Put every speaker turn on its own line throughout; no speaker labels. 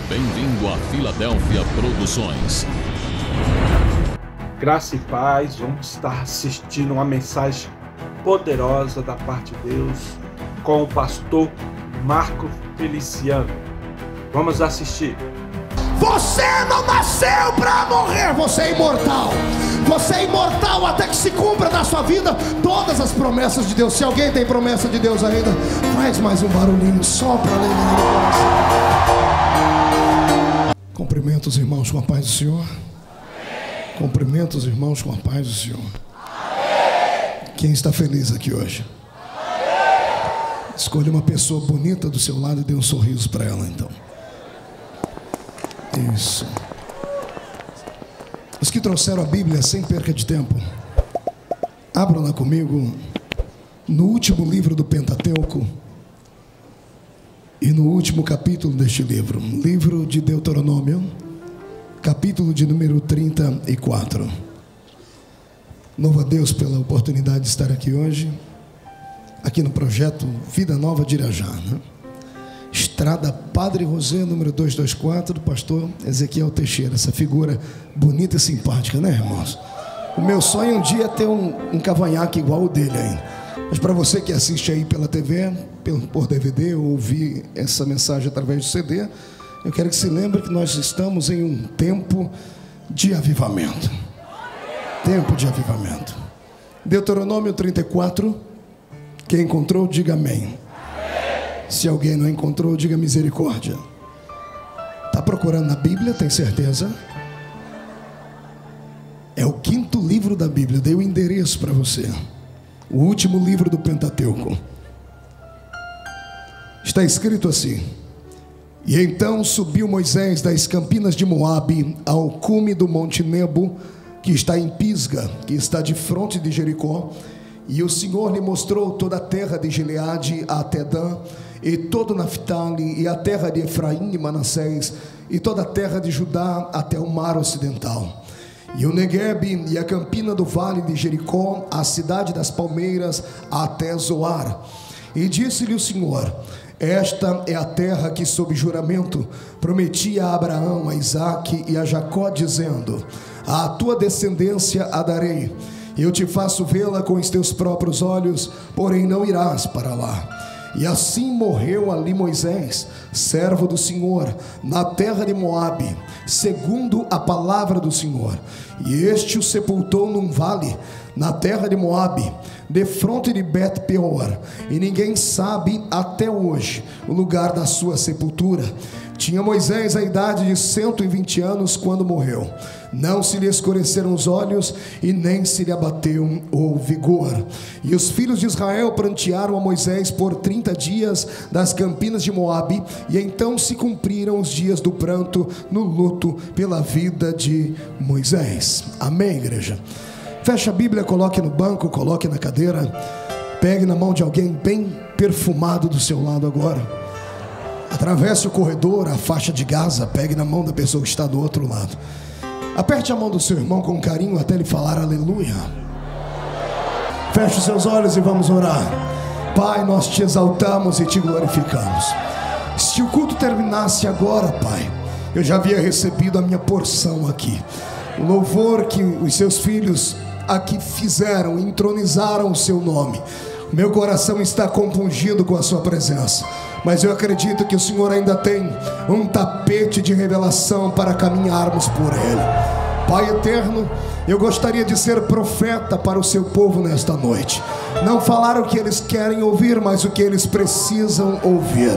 Bem-vindo a Filadélfia Produções.
Graça e paz, vamos estar assistindo uma mensagem poderosa da parte de Deus com o pastor Marco Feliciano. Vamos assistir.
Você não nasceu para morrer, você é imortal. Você é imortal até que se cumpra na sua vida todas as promessas de Deus. Se alguém tem promessa de Deus ainda, faz mais um barulhinho só para alegrar o coração. Cumprimento os irmãos com a paz do Senhor. Cumprimento os irmãos com a paz do Senhor. Quem está feliz aqui hoje? Escolha uma pessoa bonita do seu lado e dê um sorriso para ela então. Isso. Os que trouxeram a Bíblia sem perca de tempo, abram lá comigo no último livro do Pentateuco e no último capítulo deste livro, livro de Deuteronômio, capítulo de número 34. Louvo a Deus pela oportunidade de estar aqui hoje, aqui no projeto Vida Nova de Irajá, né? Estrada Padre José, número 224, do pastor Ezequiel Teixeira. Essa figura bonita e simpática, né, irmãos? O meu sonho um dia é ter um cavanhaque igual o dele ainda. Mas para você que assiste aí pela TV, por DVD, ou ouvir essa mensagem através do CD, eu quero que se lembre que nós estamos em um tempo de avivamento. Tempo de avivamento. Deuteronômio 34. Quem encontrou, diga amém. Se alguém não encontrou, diga misericórdia. Está procurando na Bíblia, tem certeza? É o 5º livro da Bíblia. Eu dei o endereço para você. O último livro do Pentateuco. Está escrito assim: E então subiu Moisés das campinas de Moabe ao cume do monte Nebo, que está em Pisga, que está de fronte de Jericó. E o Senhor lhe mostrou toda a terra de Gileade até Dan, e todo Naftali, e a terra de Efraim e Manassés, e toda a terra de Judá até o mar ocidental, e o Neguebe e a campina do vale de Jericó, a cidade das palmeiras até Zoar. E disse-lhe o Senhor: Esta é a terra que sob juramento prometi a Abraão, a Isaque e a Jacó, dizendo: A tua descendência a darei. Eu te faço vê-la com os teus próprios olhos, porém não irás para lá. E assim morreu ali Moisés, servo do Senhor, na terra de Moabe, segundo a palavra do Senhor. E este o sepultou num vale, na terra de Moabe, defronte de Bet-peor. E ninguém sabe até hoje o lugar da sua sepultura. Tinha Moisés a idade de 120 anos quando morreu. Não se lhe escureceram os olhos e nem se lhe abateu o vigor. E os filhos de Israel prantearam a Moisés por 30 dias das campinas de Moabe. E então se cumpriram os dias do pranto no luto pela vida de Moisés. Amém, igreja? Feche a Bíblia, coloque no banco, coloque na cadeira. Pegue na mão de alguém bem perfumado do seu lado agora. Atravesse o corredor, a faixa de Gaza, pegue na mão da pessoa que está do outro lado. Aperte a mão do seu irmão com carinho até ele falar aleluia. Feche os seus olhos e vamos orar. Pai, nós te exaltamos e te glorificamos. Se o culto terminasse agora, Pai, eu já havia recebido a minha porção aqui. O louvor que os seus filhos aqui fizeram, entronizaram o seu nome. Meu coração está compungido com a sua presença, mas eu acredito que o Senhor ainda tem um tapete de revelação para caminharmos por ele. Pai eterno, eu gostaria de ser profeta para o seu povo nesta noite. Não falar o que eles querem ouvir, mas o que eles precisam ouvir.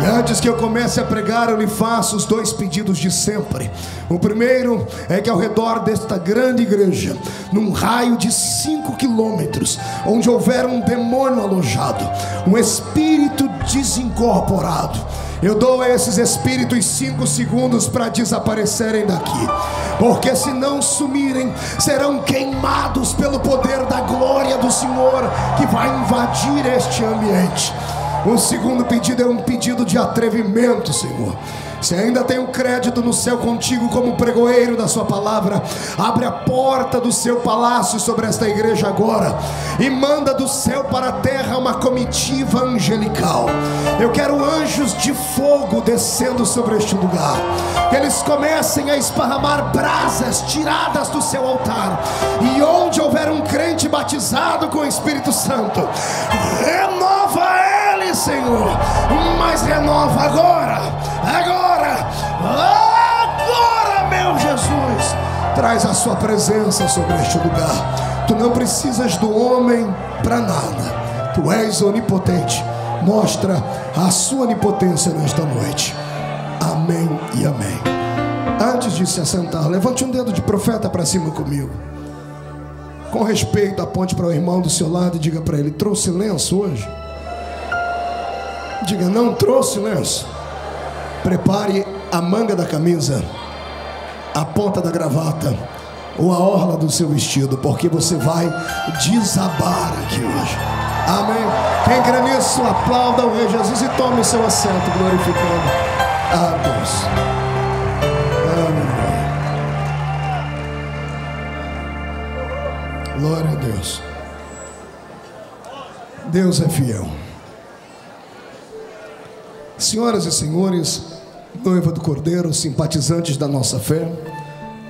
E antes que eu comece a pregar, eu lhe faço os 2 pedidos de sempre. O primeiro é que ao redor desta grande igreja, num raio de 5 quilômetros, onde houver um demônio alojado, um espírito desincorporado, eu dou a esses espíritos 5 segundos para desaparecerem daqui, porque se não sumirem, serão queimados pelo poder da glória do Senhor, que vai invadir este ambiente. O segundo pedido é um pedido de atrevimento, Senhor. Se ainda tem um crédito no céu contigo como pregoeiro da sua palavra, abre a porta do seu palácio sobre esta igreja agora e manda do céu para a terra uma comitiva angelical. Eu quero anjos de fogo descendo sobre este lugar, que eles comecem a esparramar brasas tiradas do seu altar, e onde houver um crente batizado com o Espírito Santo, renova ele, Senhor, mas renova agora, meu Jesus. Traz a sua presença sobre este lugar. Tu não precisas do homem para nada. Tu és onipotente. Mostra a sua onipotência nesta noite. Amém e amém. Antes de se assentar, levante um dedo de profeta para cima comigo. Com respeito, aponte para o irmão do seu lado e diga para ele: trouxe lenço hoje? Diga: não trouxe lenço. Prepare a manga da camisa, a ponta da gravata ou a orla do seu vestido, porque você vai desabar aqui hoje. Amém. Quem crê nisso, aplauda o Rei Jesus e tome o seu assento, glorificando a Deus. Amém. Glória a Deus. Deus é fiel. Senhoras e senhores, noiva do Cordeiro, simpatizantes da nossa fé,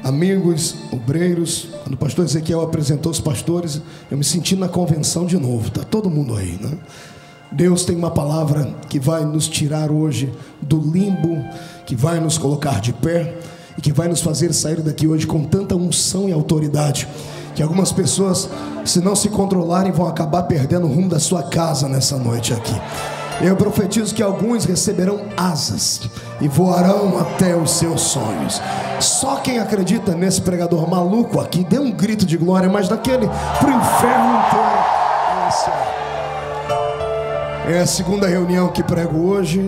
amigos, obreiros, quando o pastor Ezequiel apresentou os pastores, eu me senti na convenção de novo. Está todo mundo aí, né? Deus tem uma palavra que vai nos tirar hoje do limbo, que vai nos colocar de pé e que vai nos fazer sair daqui hoje com tanta unção e autoridade, que algumas pessoas, se não se controlarem, vão acabar perdendo o rumo da sua casa nessa noite aqui. Eu profetizo que alguns receberão asas e voarão até os seus sonhos. Só quem acredita nesse pregador maluco aqui, dê um grito de glória, mas daquele pro inferno inteiro. É a segunda reunião que prego hoje,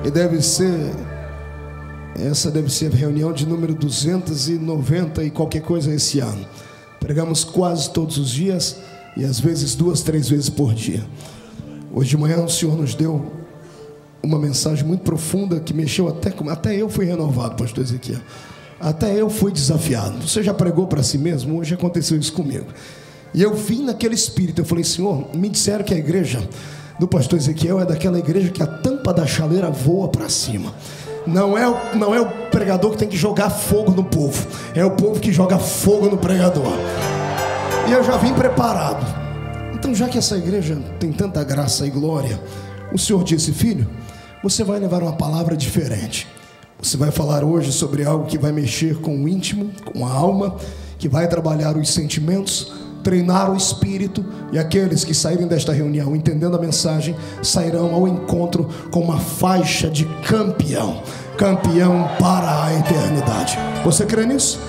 e essa deve ser a reunião de número 290 e qualquer coisa esse ano. Pregamos quase todos os dias e às vezes 2, 3 vezes por dia. Hoje de manhã o Senhor nos deu uma mensagem muito profunda que mexeu até eu fui renovado, pastor Ezequiel. Até eu fui desafiado. Você já pregou para si mesmo? Hoje aconteceu isso comigo. E eu vim naquele espírito, eu falei: Senhor, me disseram que a igreja do pastor Ezequiel é daquela igreja que a tampa da chaleira voa para cima. Não é o pregador que tem que jogar fogo no povo, é o povo que joga fogo no pregador. E eu já vim preparado. Então, já que essa igreja tem tanta graça e glória, o Senhor disse: filho, você vai levar uma palavra diferente. Você vai falar hoje sobre algo que vai mexer com o íntimo, com a alma, que vai trabalhar os sentimentos, treinar o espírito, e aqueles que saírem desta reunião entendendo a mensagem, sairão ao encontro com uma faixa de campeão para a eternidade. Você crê nisso?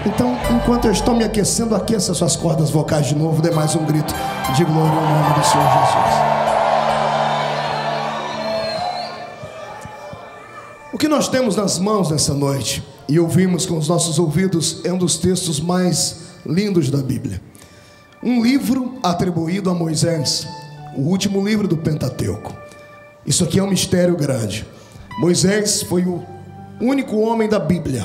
Então, enquanto eu estou me aquecendo, aqueça suas cordas vocais de novo, dê mais um grito de glória ao nome do Senhor Jesus. O que nós temos nas mãos nessa noite e ouvimos com os nossos ouvidos é um dos textos mais lindos da Bíblia. Um livro atribuído a Moisés, o último livro do Pentateuco. Isso aqui é um mistério grande. Moisés foi o único homem da Bíblia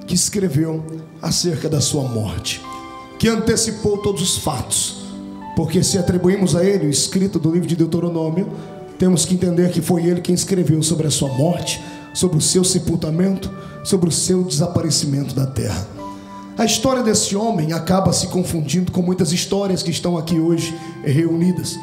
que escreveu acerca da sua morte, que antecipou todos os fatos, porque se atribuímos a ele o escrito do livro de Deuteronômio, temos que entender que foi ele quem escreveu sobre a sua morte, sobre o seu sepultamento, sobre o seu desaparecimento da terra. A história desse homem acaba se confundindo com muitas histórias que estão aqui hoje reunidas.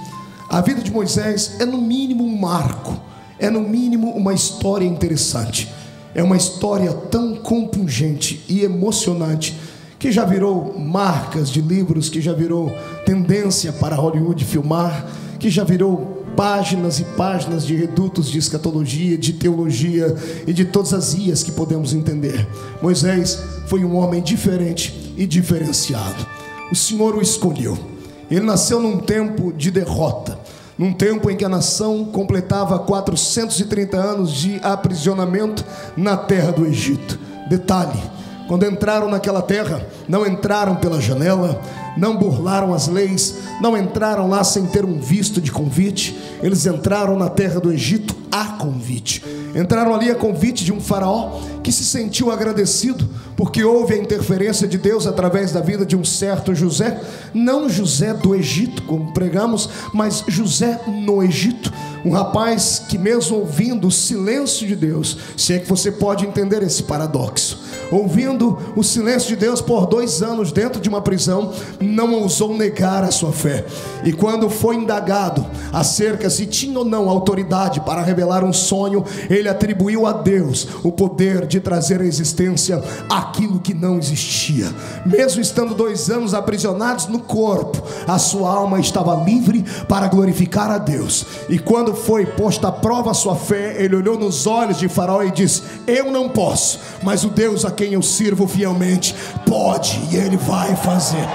A vida de Moisés é no mínimo um marco, é no mínimo uma história interessante. É uma história tão compungente e emocionante que já virou marcas de livros, que já virou tendência para Hollywood filmar, que já virou páginas e páginas de redutos de escatologia, de teologia e de todas as ias que podemos entender. Moisés foi um homem diferente e diferenciado. O Senhor o escolheu. Ele nasceu num tempo de derrota, num tempo em que a nação completava 430 anos de aprisionamento na terra do Egito. Detalhe: quando entraram naquela terra, não entraram pela janela, não burlaram as leis, não entraram lá sem ter um visto de convite. Eles entraram na terra do Egito a convite. Entraram ali a convite de um faraó que se sentiu agradecido porque houve a interferência de Deus através da vida de um certo José. Não José do Egito, como pregamos, mas José no Egito. Um rapaz que, mesmo ouvindo o silêncio de Deus, se é que você pode entender esse paradoxo, ouvindo o silêncio de Deus por 2 anos dentro de uma prisão, não ousou negar a sua fé. E quando foi indagado acerca se tinha ou não autoridade para revelar um sonho, ele atribuiu a Deus o poder de trazer à existência aquilo que não existia. Mesmo estando 2 anos aprisionados no corpo, a sua alma estava livre para glorificar a Deus. E quando foi posta à prova a sua fé, ele olhou nos olhos de Faraó e disse: eu não posso, mas o Deus a quem eu sirvo fielmente pode, e ele vai fazer.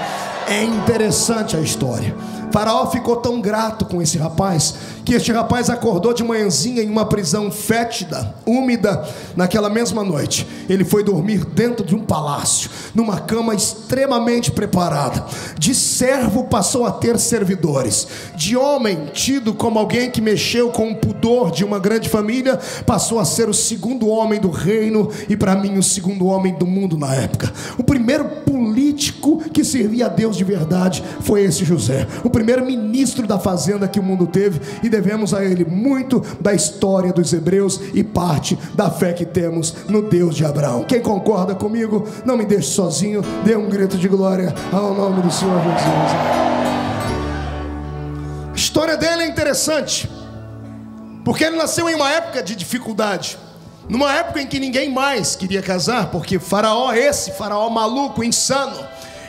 É interessante a história. Faraó ficou tão grato com esse rapaz, que este rapaz acordou de manhãzinha em uma prisão fétida, úmida. Naquela mesma noite, ele foi dormir dentro de um palácio, numa cama extremamente preparada. De servo passou a ter servidores. De homem, tido como alguém que mexeu com o pudor de uma grande família, passou a ser o segundo homem do reino, e para mim o segundo homem do mundo na época. O primeiro político que servia a Deus de verdade foi esse José, o primeiro ministro da fazenda que o mundo teve, e devemos a ele muito da história dos hebreus e parte da fé que temos no Deus de Abraão. Quem concorda comigo, não me deixe sozinho, dê um grito de glória ao nome do Senhor Jesus. A história dele é interessante, porque ele nasceu em uma época de dificuldade, numa época em que ninguém mais queria casar, porque Faraó, esse Faraó maluco, insano,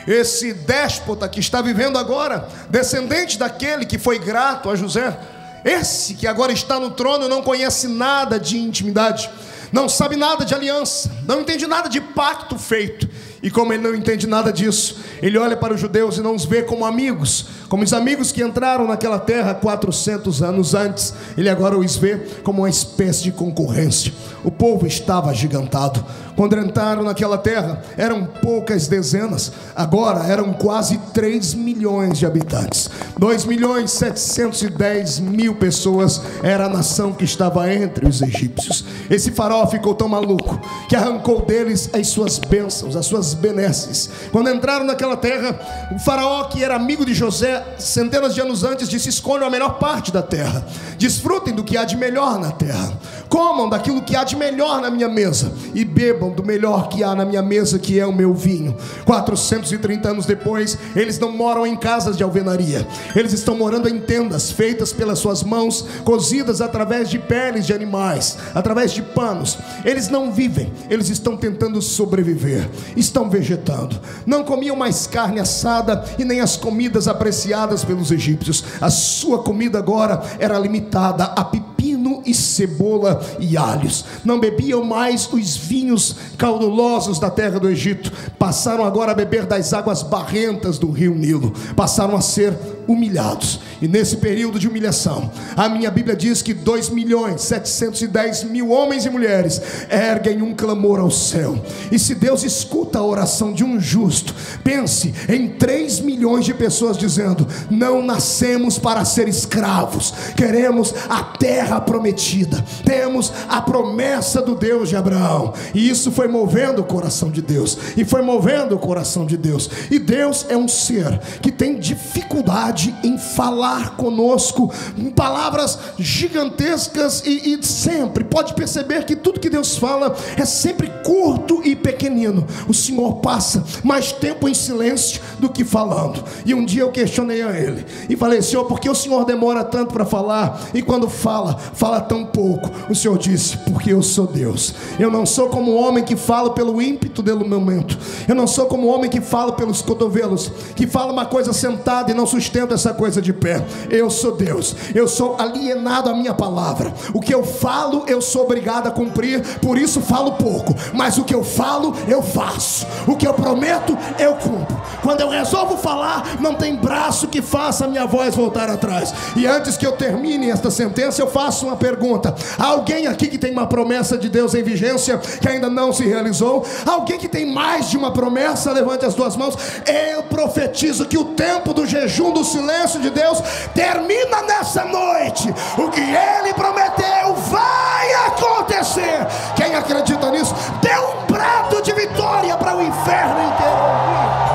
esse déspota que está vivendo agora, descendente daquele que foi grato a José, esse que agora está no trono, não conhece nada de intimidade, não sabe nada de aliança, não entende nada de pacto feito. E como ele não entende nada disso, ele olha para os judeus e não os vê como amigos, como os amigos que entraram naquela terra 400 anos antes. Ele agora os vê como uma espécie de concorrência. O povo estava agigantado. Quando entraram naquela terra, eram poucas dezenas, agora eram quase 3 milhões de habitantes. 2.710.000 pessoas era a nação que estava entre os egípcios. Esse faraó ficou tão maluco que arrancou deles as suas bênçãos, as suas benesses. Quando entraram naquela terra, o faraó, que era amigo de José centenas de anos antes, disse: escolham a melhor parte da terra, desfrutem do que há de melhor na terra, comam daquilo que há de melhor na minha mesa e bebam do melhor que há na minha mesa, que é o meu vinho. 430 anos depois, eles não moram em casas de alvenaria, eles estão morando em tendas feitas pelas suas mãos, cozidas através de peles de animais, através de panos. Eles não vivem, eles estão tentando sobreviver, estão vegetando. Não comiam mais carne assada e nem as comidas apreciadas pelos egípcios. A sua comida agora era limitada a pepino e cebola e alhos. Não bebiam mais os vinhos caudulosos da terra do Egito. Passaram agora a beber das águas barrentas do rio Nilo. Passaram a ser humilhados. E nesse período de humilhação, a minha Bíblia diz que 2.710.000 homens e mulheres erguem um clamor ao céu. E se Deus escuta a oração de um justo, pense em 3 milhões de pessoas dizendo: não nascemos para ser escravos, queremos a terra prometida, temos a promessa do Deus de Abraão. E isso foi movendo o coração de Deus, e foi movendo o coração de Deus. E Deus é um ser que tem dificuldade em falar conosco em palavras gigantescas, e sempre pode perceber que tudo que Deus fala é sempre curto e pequenino. O Senhor passa mais tempo em silêncio do que falando. E um dia eu questionei a Ele e falei: Senhor, por que o Senhor demora tanto para falar, e quando fala tão pouco? O Senhor disse: porque eu sou Deus. Eu não sou como um homem que fala pelo ímpeto do momento. Eu não sou como um homem que fala pelos cotovelos, que fala uma coisa sentada e não sustenta sustento essa coisa de pé. Eu sou Deus, eu sou alienado à minha palavra. O que eu falo, eu sou obrigado a cumprir, por isso falo pouco, mas o que eu falo, eu faço. O que eu prometo, eu cumpro. Quando eu resolvo falar, não tem braço que faça a minha voz voltar atrás. E antes que eu termine esta sentença, eu faço uma pergunta: há alguém aqui que tem uma promessa de Deus em vigência que ainda não se realizou? Alguém que tem mais de uma promessa? Levante as duas mãos. Eu profetizo que o tempo do jejum, do silêncio de Deus termina nessa noite. O que Ele prometeu vai acontecer. Quem acredita nisso, dê um brado de vitória para o inferno inteiro ouvir.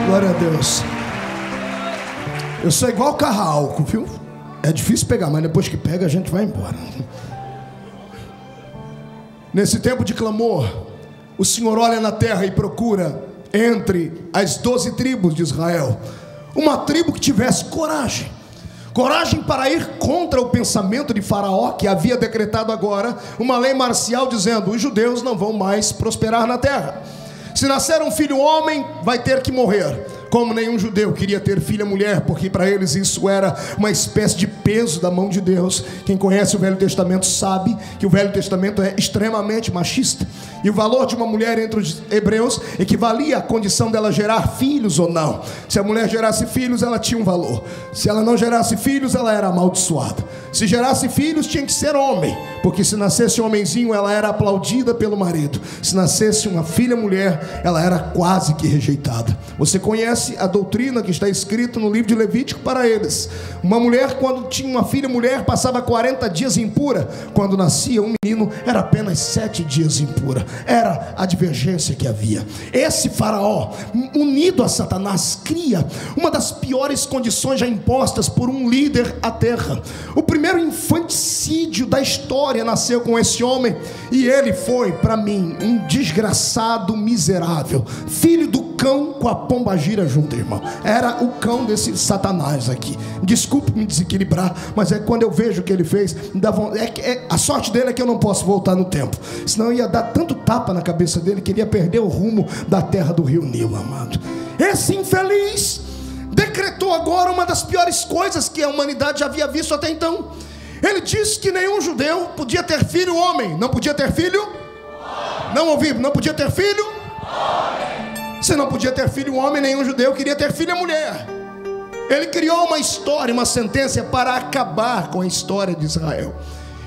Glória a Deus. Eu sou igual carro-álcool, viu? É difícil pegar, mas depois que pega a gente vai embora. Nesse tempo de clamor, o Senhor olha na terra e procura entre as 12 tribos de Israel uma tribo que tivesse coragem. Coragem para ir contra o pensamento de Faraó, que havia decretado agora uma lei marcial dizendo: os judeus não vão mais prosperar na terra. Se nascer um filho homem, vai ter que morrer. Como nenhum judeu queria ter filha mulher, porque para eles isso era uma espécie de peso da mão de Deus. Quem conhece o Velho Testamento sabe que o Velho Testamento é extremamente machista. E o valor de uma mulher entre os hebreus equivalia à condição dela gerar filhos ou não. Se a mulher gerasse filhos, ela tinha um valor. Se ela não gerasse filhos, ela era amaldiçoada. Se gerasse filhos, tinha que ser homem, porque se nascesse um homenzinho, ela era aplaudida pelo marido. Se nascesse uma filha mulher, ela era quase que rejeitada. Você conhece a doutrina que está escrita no livro de Levítico para eles. Uma mulher, quando tinha uma filha mulher, passava 40 dias impura. Quando nascia um menino, era apenas 7 dias impura. Era a divergência que havia. Esse Faraó, unido a Satanás, cria uma das piores condições já impostas por um líder à terra. O primeiro infanticídio da história nasceu com esse homem, e ele foi, para mim, um desgraçado miserável, filho do cão com a pombagira junto, irmão. Era o cão desse Satanás aqui. Desculpe me desequilibrar, mas é quando eu vejo o que ele fez, me dá vontade. A sorte dele é que eu não posso voltar no tempo, senão eu ia dar tanto tapa na cabeça dele que ele ia perder o rumo da terra do rio Nilo, amado. Esse infeliz decretou agora uma das piores coisas que a humanidade já havia visto até então. Ele disse que nenhum judeu podia ter filho homem. Não podia ter filho? Homem. Não ouvi, não podia ter filho? Homem. Se não podia ter filho homem, nenhum judeu queria ter filha mulher. Ele criou uma história, uma sentença para acabar com a história de Israel.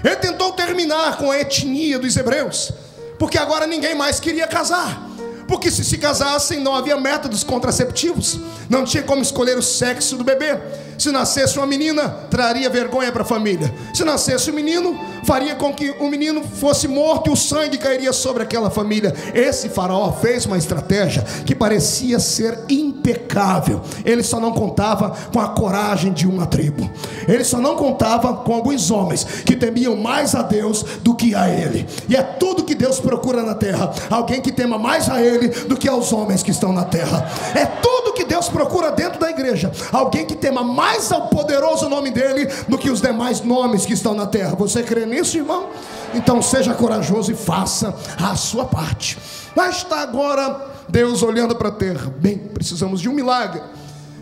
Ele tentou terminar com a etnia dos hebreus, porque agora ninguém mais queria casar. Porque se casassem, não havia métodos contraceptivos, não tinha como escolher o sexo do bebê. Se nascesse uma menina, traria vergonha para a família. Se nascesse um menino, faria com que o menino fosse morto e o sangue cairia sobre aquela família. Esse Faraó fez uma estratégia que parecia ser impecável. Ele só não contava com a coragem de uma tribo. Ele só não contava com alguns homens que temiam mais a Deus do que a ele. E é tudo que Deus procura na terra: alguém que tema mais a ele do que aos homens que estão na terra. É tudo que Deus procura dentro da igreja: alguém que tema mais ao poderoso nome dele do que os demais nomes que estão na terra. Você crê nisso, irmão? Então seja corajoso e faça a sua parte. Mas está agora Deus olhando para a terra. Bem, precisamos de um milagre.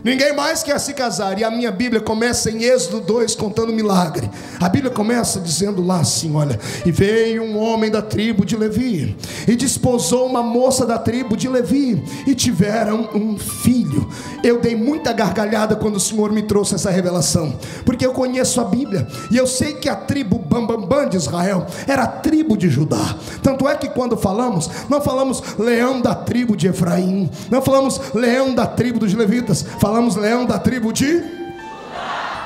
Ninguém mais quer se casar. E a minha Bíblia começa em Êxodo 2 contando milagre. A Bíblia começa dizendo lá assim, olha: e veio um homem da tribo de Levi, e desposou uma moça da tribo de Levi, e tiveram um filho. Eu dei muita gargalhada quando o Senhor me trouxe essa revelação, porque eu conheço a Bíblia, e eu sei que a tribo Bambambam de Israel era a tribo de Judá. Tanto é que quando falamos, não falamos leão da tribo de Efraim, não falamos leão da tribo dos levitas, falamos leão da tribo de Judá.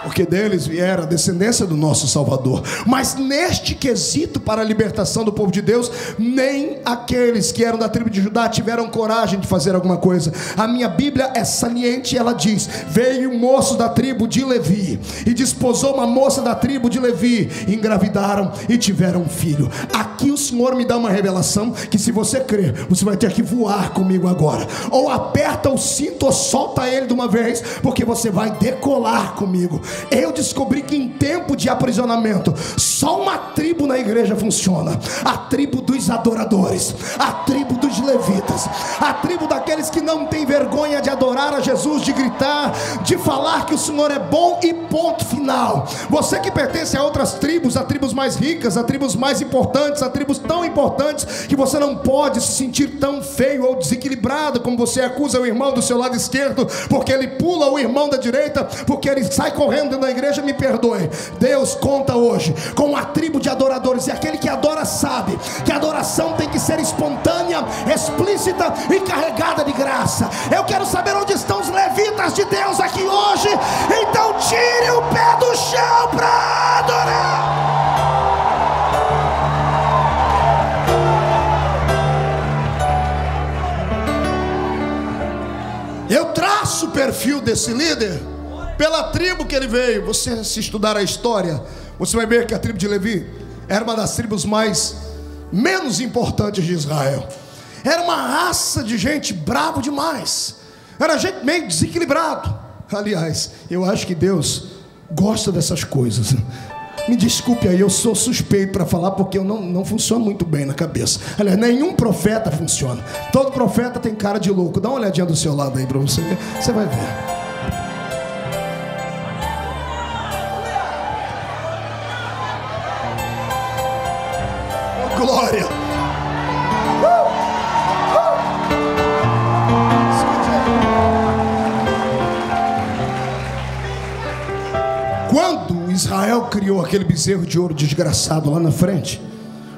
porque deles viera a descendência do nosso Salvador. Mas neste quesito para a libertação do povo de Deus, nem aqueles que eram da tribo de Judá tiveram coragem de fazer alguma coisa. A minha Bíblia é saliente, ela diz: veio um moço da tribo de Levi e desposou uma moça da tribo de Levi, engravidaram e tiveram um filho. Aqui o Senhor me dá uma revelação que, se você crer, você vai ter que voar comigo agora. Ou aperta o cinto ou solta ele de uma vez, porque você vai decolar comigo. Eu descobri que em tempo de aprisionamento, só uma tribo na igreja funciona: a tribo dos adoradores, a tribo dos levitas, a tribo daqueles que não tem vergonha de adorar a Jesus, de gritar, de falar que o Senhor é bom e ponto final. Você que pertence a outras tribos, a tribos mais ricas, a tribos mais importantes, a tribos tão importantes que você não pode se sentir tão feio ou desequilibrado como você acusa o irmão do seu lado esquerdo, porque ele pula o irmão da direita, porque ele sai correndo dentro da igreja. Me perdoe, Deus conta hoje com a tribo de adoradores, e aquele que adora sabe que a adoração tem que ser espontânea, explícita e carregada de graça. Eu quero saber onde estão os levitas de Deus aqui hoje. Então tire o pé do chão para adorar. Eu traço o perfil desse líder pela tribo que ele veio. Você, se estudar a história, você vai ver que a tribo de Levi era uma das tribos menos importantes de Israel. Era uma raça de gente bravo demais, era gente meio desequilibrado. Aliás, eu acho que Deus gosta dessas coisas. Me desculpe aí, eu sou suspeito para falar, porque eu não funciono muito bem na cabeça. Aliás, nenhum profeta funciona. Todo profeta tem cara de louco. Dá uma olhadinha do seu lado aí para você ver. Você vai ver. Oh, glória! Quando Israel criou aquele bezerro de ouro desgraçado lá na frente,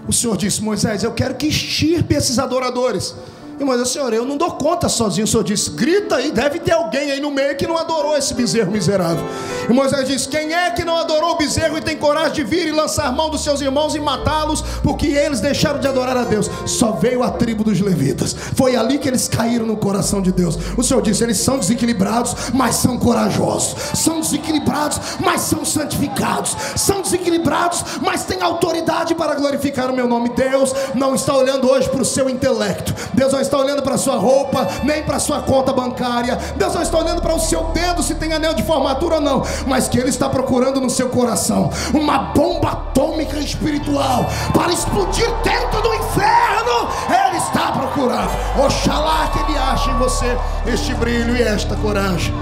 o Senhor disse: Moisés, eu quero que extirpe esses adoradores. E Moisés: Senhor, eu não dou conta sozinho. O Senhor disse: grita aí, deve ter alguém aí no meio que não adorou esse bezerro miserável. E Moisés disse: quem é que não adorou o bezerro e tem coragem de vir e lançar mão dos seus irmãos e matá-los, porque eles deixaram de adorar a Deus? Só veio a tribo dos levitas. Foi ali que eles caíram no coração de Deus. O Senhor disse: eles são desequilibrados, mas são corajosos. São desequilibrados, mas são santificados. São desequilibrados, mas têm autoridade para glorificar o meu nome. Deus não está olhando hoje para o seu intelecto. Deus não está olhando para a sua roupa, nem para a sua conta bancária. Deus não está olhando para o seu dedo, se tem anel de formatura ou não. Mas que Ele está procurando no seu coração uma bomba atômica espiritual para explodir dentro do inferno. Ele está procurando. Oxalá que Ele ache em você este brilho e esta coragem.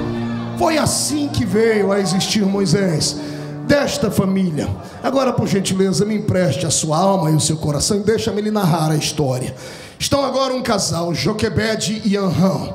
Foi assim que veio a existir Moisés, desta família. Agora, por gentileza, me empreste a sua alma e o seu coração e deixa-me lhe narrar a história. Estão agora um casal, Joquebede e Anrão.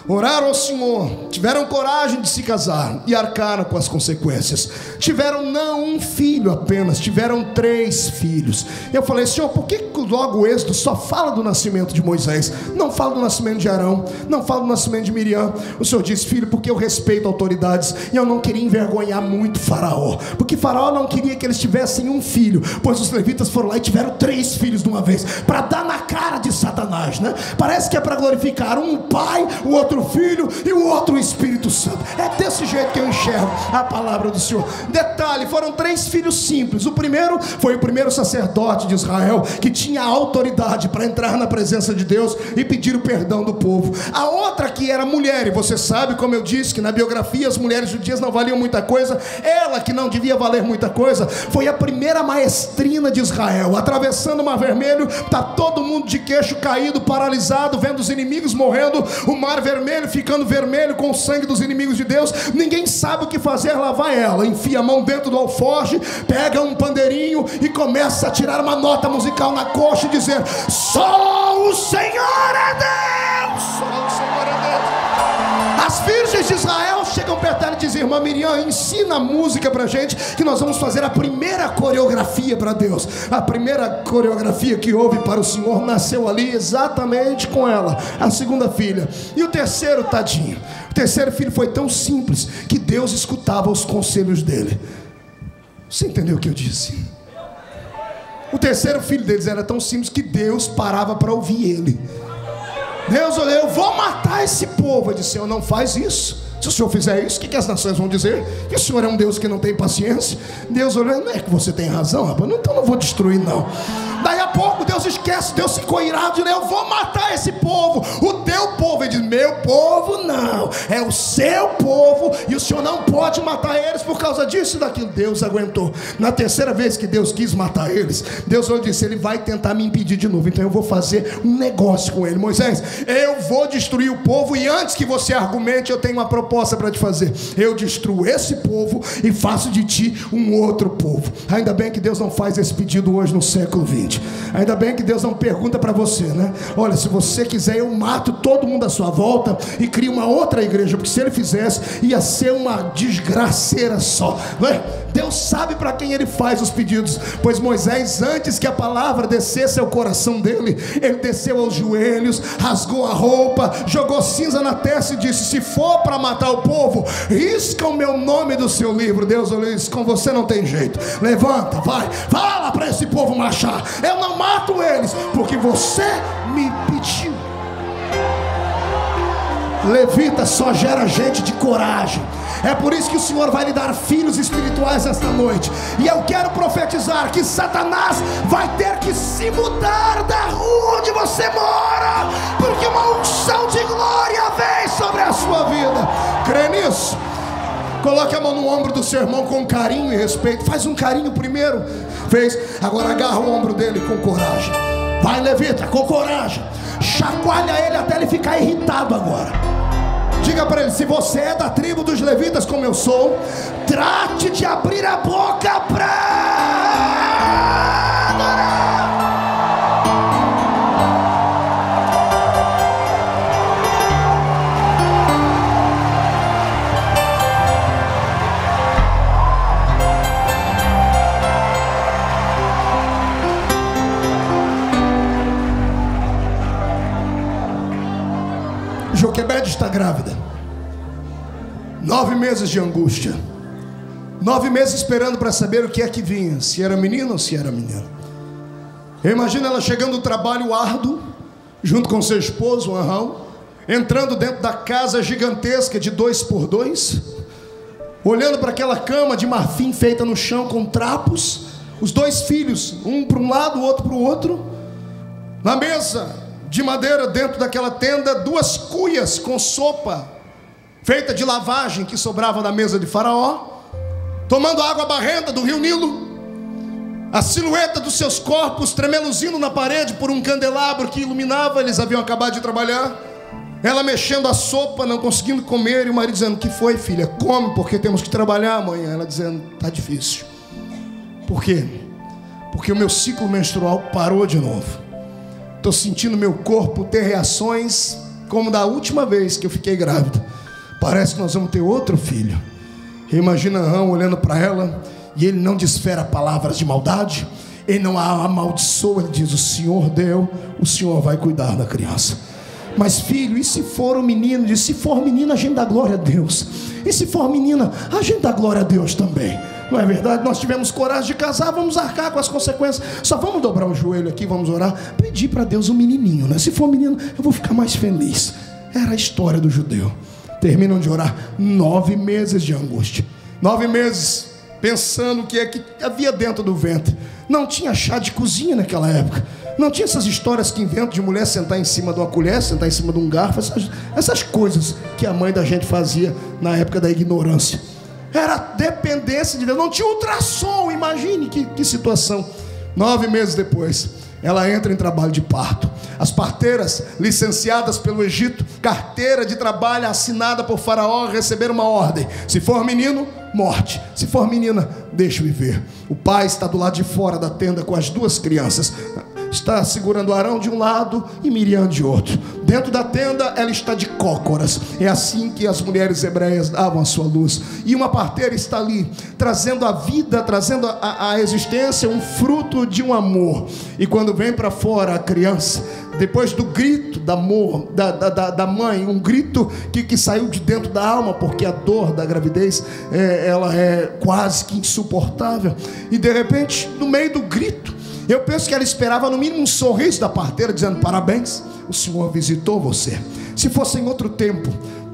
Oraram ao Senhor, tiveram coragem de se casar e arcaram com as consequências. Tiveram não um filho apenas, tiveram 3 filhos. Eu falei: Senhor, por que logo o Êxodo só fala do nascimento de Moisés? Não fala do nascimento de Arão, não fala do nascimento de Miriam. O Senhor disse: filho, porque eu respeito autoridades e eu não queria envergonhar muito Faraó, porque Faraó não queria que eles tivessem um filho, pois os levitas foram lá e tiveram 3 filhos de uma vez, para dar na cara de Satanás, né? Parece que é para glorificar um pai, o outro filho e o outro o Espírito Santo. É desse jeito que eu enxergo a palavra do Senhor. Detalhe: foram 3 filhos simples. O primeiro foi o primeiro sacerdote de Israel, que tinha autoridade para entrar na presença de Deus e pedir o perdão do povo. A outra que era mulher, e você sabe, como eu disse, que na biografia as mulheres judias não valiam muita coisa. Ela, que não devia valer muita coisa, foi a primeira maestrina de Israel. Atravessando o Mar Vermelho, está todo mundo de queixo caído, paralisado, vendo os inimigos morrendo, o Mar Vermelho ficando vermelho com o sangue dos inimigos de Deus. Ninguém sabe o que fazer. Lá vai ela, enfia a mão dentro do alforje, pega um pandeirinho e começa a tirar uma nota musical na coxa e dizer: só o Senhor é Deus, só o Senhor é Deus. As virgens virgens de Israel chegam perto dela e dizem: irmã Miriam, ensina a música pra gente, que nós vamos fazer a primeira coreografia para Deus. A primeira coreografia que houve para o Senhor nasceu ali exatamente com ela, a segunda filha. E o terceiro, tadinho, o terceiro filho foi tão simples que Deus escutava os conselhos dele. Você entendeu o que eu disse? O terceiro filho deles era tão simples que Deus parava para ouvir ele. Deus olhou: eu vou matar esse povo. Ele disse: Senhor, não faz isso. Se o Senhor fizer isso, o que as nações vão dizer? Que o Senhor é um Deus que não tem paciência. Deus olhou: não é que você tem razão, rapaz, então não vou destruir não. Daí a pouco Deus esquece, Deus ficou irado e diz: eu vou matar esse povo, o teu povo. Ele diz: meu povo não, é o seu povo, e o Senhor não pode matar eles por causa disso e daquilo. Deus aguentou. Na terceira vez que Deus quis matar eles, Deus disse: ele vai tentar me impedir de novo, então eu vou fazer um negócio com ele. Moisés, eu vou destruir o povo, e antes que você argumente, eu tenho uma proposta para te fazer. Eu destruo esse povo e faço de ti um outro povo. Ainda bem que Deus não faz esse pedido hoje no século 20. Ainda bem que Deus não pergunta para você, né? Olha, se você quiser, eu mato todo mundo à sua volta e crio uma outra igreja, porque se ele fizesse, ia ser uma desgraceira só, não é? Deus sabe para quem ele faz os pedidos. Pois Moisés, antes que a palavra descesse ao coração dele, ele desceu aos joelhos, rasgou a roupa, jogou cinza na testa e disse: se for para matar o povo, risca o meu nome do seu livro. Deus olhou e disse: com você não tem jeito, levanta, vai, fala para esse povo marchar. Eu não mato eles, porque você me pediu. Levita só gera gente de coragem. É por isso que o Senhor vai lhe dar filhos espirituais esta noite. E eu quero profetizar que Satanás vai ter que se mudar da rua onde você mora, porque uma unção de glória vem sobre a sua vida. Crê nisso? Coloque a mão no ombro do seu irmão com carinho e respeito. Faz um carinho primeiro. Fez? Agora agarra o ombro dele com coragem. Vai, levita, com coragem. Chacoalha ele até ele ficar irritado agora. Diga para ele: se você é da tribo dos levitas como eu sou, trate de abrir a boca para adorar. Joquebede está grávida. 9 meses de angústia. 9 meses esperando para saber o que é que vinha, se era menino ou se era menina. Eu imagino ela chegando do trabalho árduo, junto com seu esposo, Arão, entrando dentro da casa gigantesca de 2x2, olhando para aquela cama de marfim feita no chão com trapos, os 2 filhos, um para um lado, o outro para o outro, na mesa de madeira dentro daquela tenda, 2 cuias com sopa feita de lavagem que sobrava da mesa de Faraó, tomando água barrenta do rio Nilo, a silhueta dos seus corpos tremeluzindo na parede por um candelabro que iluminava. Eles haviam acabado de trabalhar. Ela mexendo a sopa, não conseguindo comer, e o marido dizendo: que foi, filha? Come, porque temos que trabalhar amanhã. Ela dizendo: tá difícil. Por quê? Porque o meu ciclo menstrual parou de novo. Estou sentindo meu corpo ter reações como da última vez que eu fiquei grávida. Parece que nós vamos ter outro filho. Imagina Arão olhando para ela, e ele não desfera palavras de maldade, ele não a amaldiçoa, ele diz: o Senhor deu, o Senhor vai cuidar da criança. Mas filho, e se for um menino? Diz: se for menina, a gente dá glória a Deus. E se for menina, a gente dá glória a Deus também. Não é verdade? Nós tivemos coragem de casar, vamos arcar com as consequências. Só vamos dobrar o joelho aqui, vamos orar, pedir para Deus um menininho, né? Se for menino, eu vou ficar mais feliz. Era a história do judeu. Terminam de orar. 9 meses de angústia. 9 meses pensando o que é que havia dentro do ventre. Não tinha chá de cozinha naquela época. Não tinha essas histórias que inventam de mulher sentar em cima de uma colher, sentar em cima de um garfo, essas coisas que a mãe da gente fazia na época da ignorância. Era dependência de Deus. Não tinha ultrassom. Imagine que situação. 9 meses depois, ela entra em trabalho de parto. As parteiras licenciadas pelo Egito, carteira de trabalho assinada por Faraó, receberam uma ordem: se for menino, morte; se for menina, deixa viver. O pai está do lado de fora da tenda com as 2 crianças. está segurando Arão de um lado e Miriam de outro. Dentro da tenda ela está de cócoras. É assim que as mulheres hebreias davam a sua luz. E uma parteira está ali, trazendo a vida, trazendo a existência, um fruto de um amor. E quando vem para fora a criança, depois do grito da mãe, um grito que saiu de dentro da alma, porque a dor da gravidez ela é quase que insuportável. E de repente, no meio do grito, eu penso que ela esperava no mínimo um sorriso da parteira, dizendo: parabéns, o Senhor visitou você. Se fosse em outro tempo,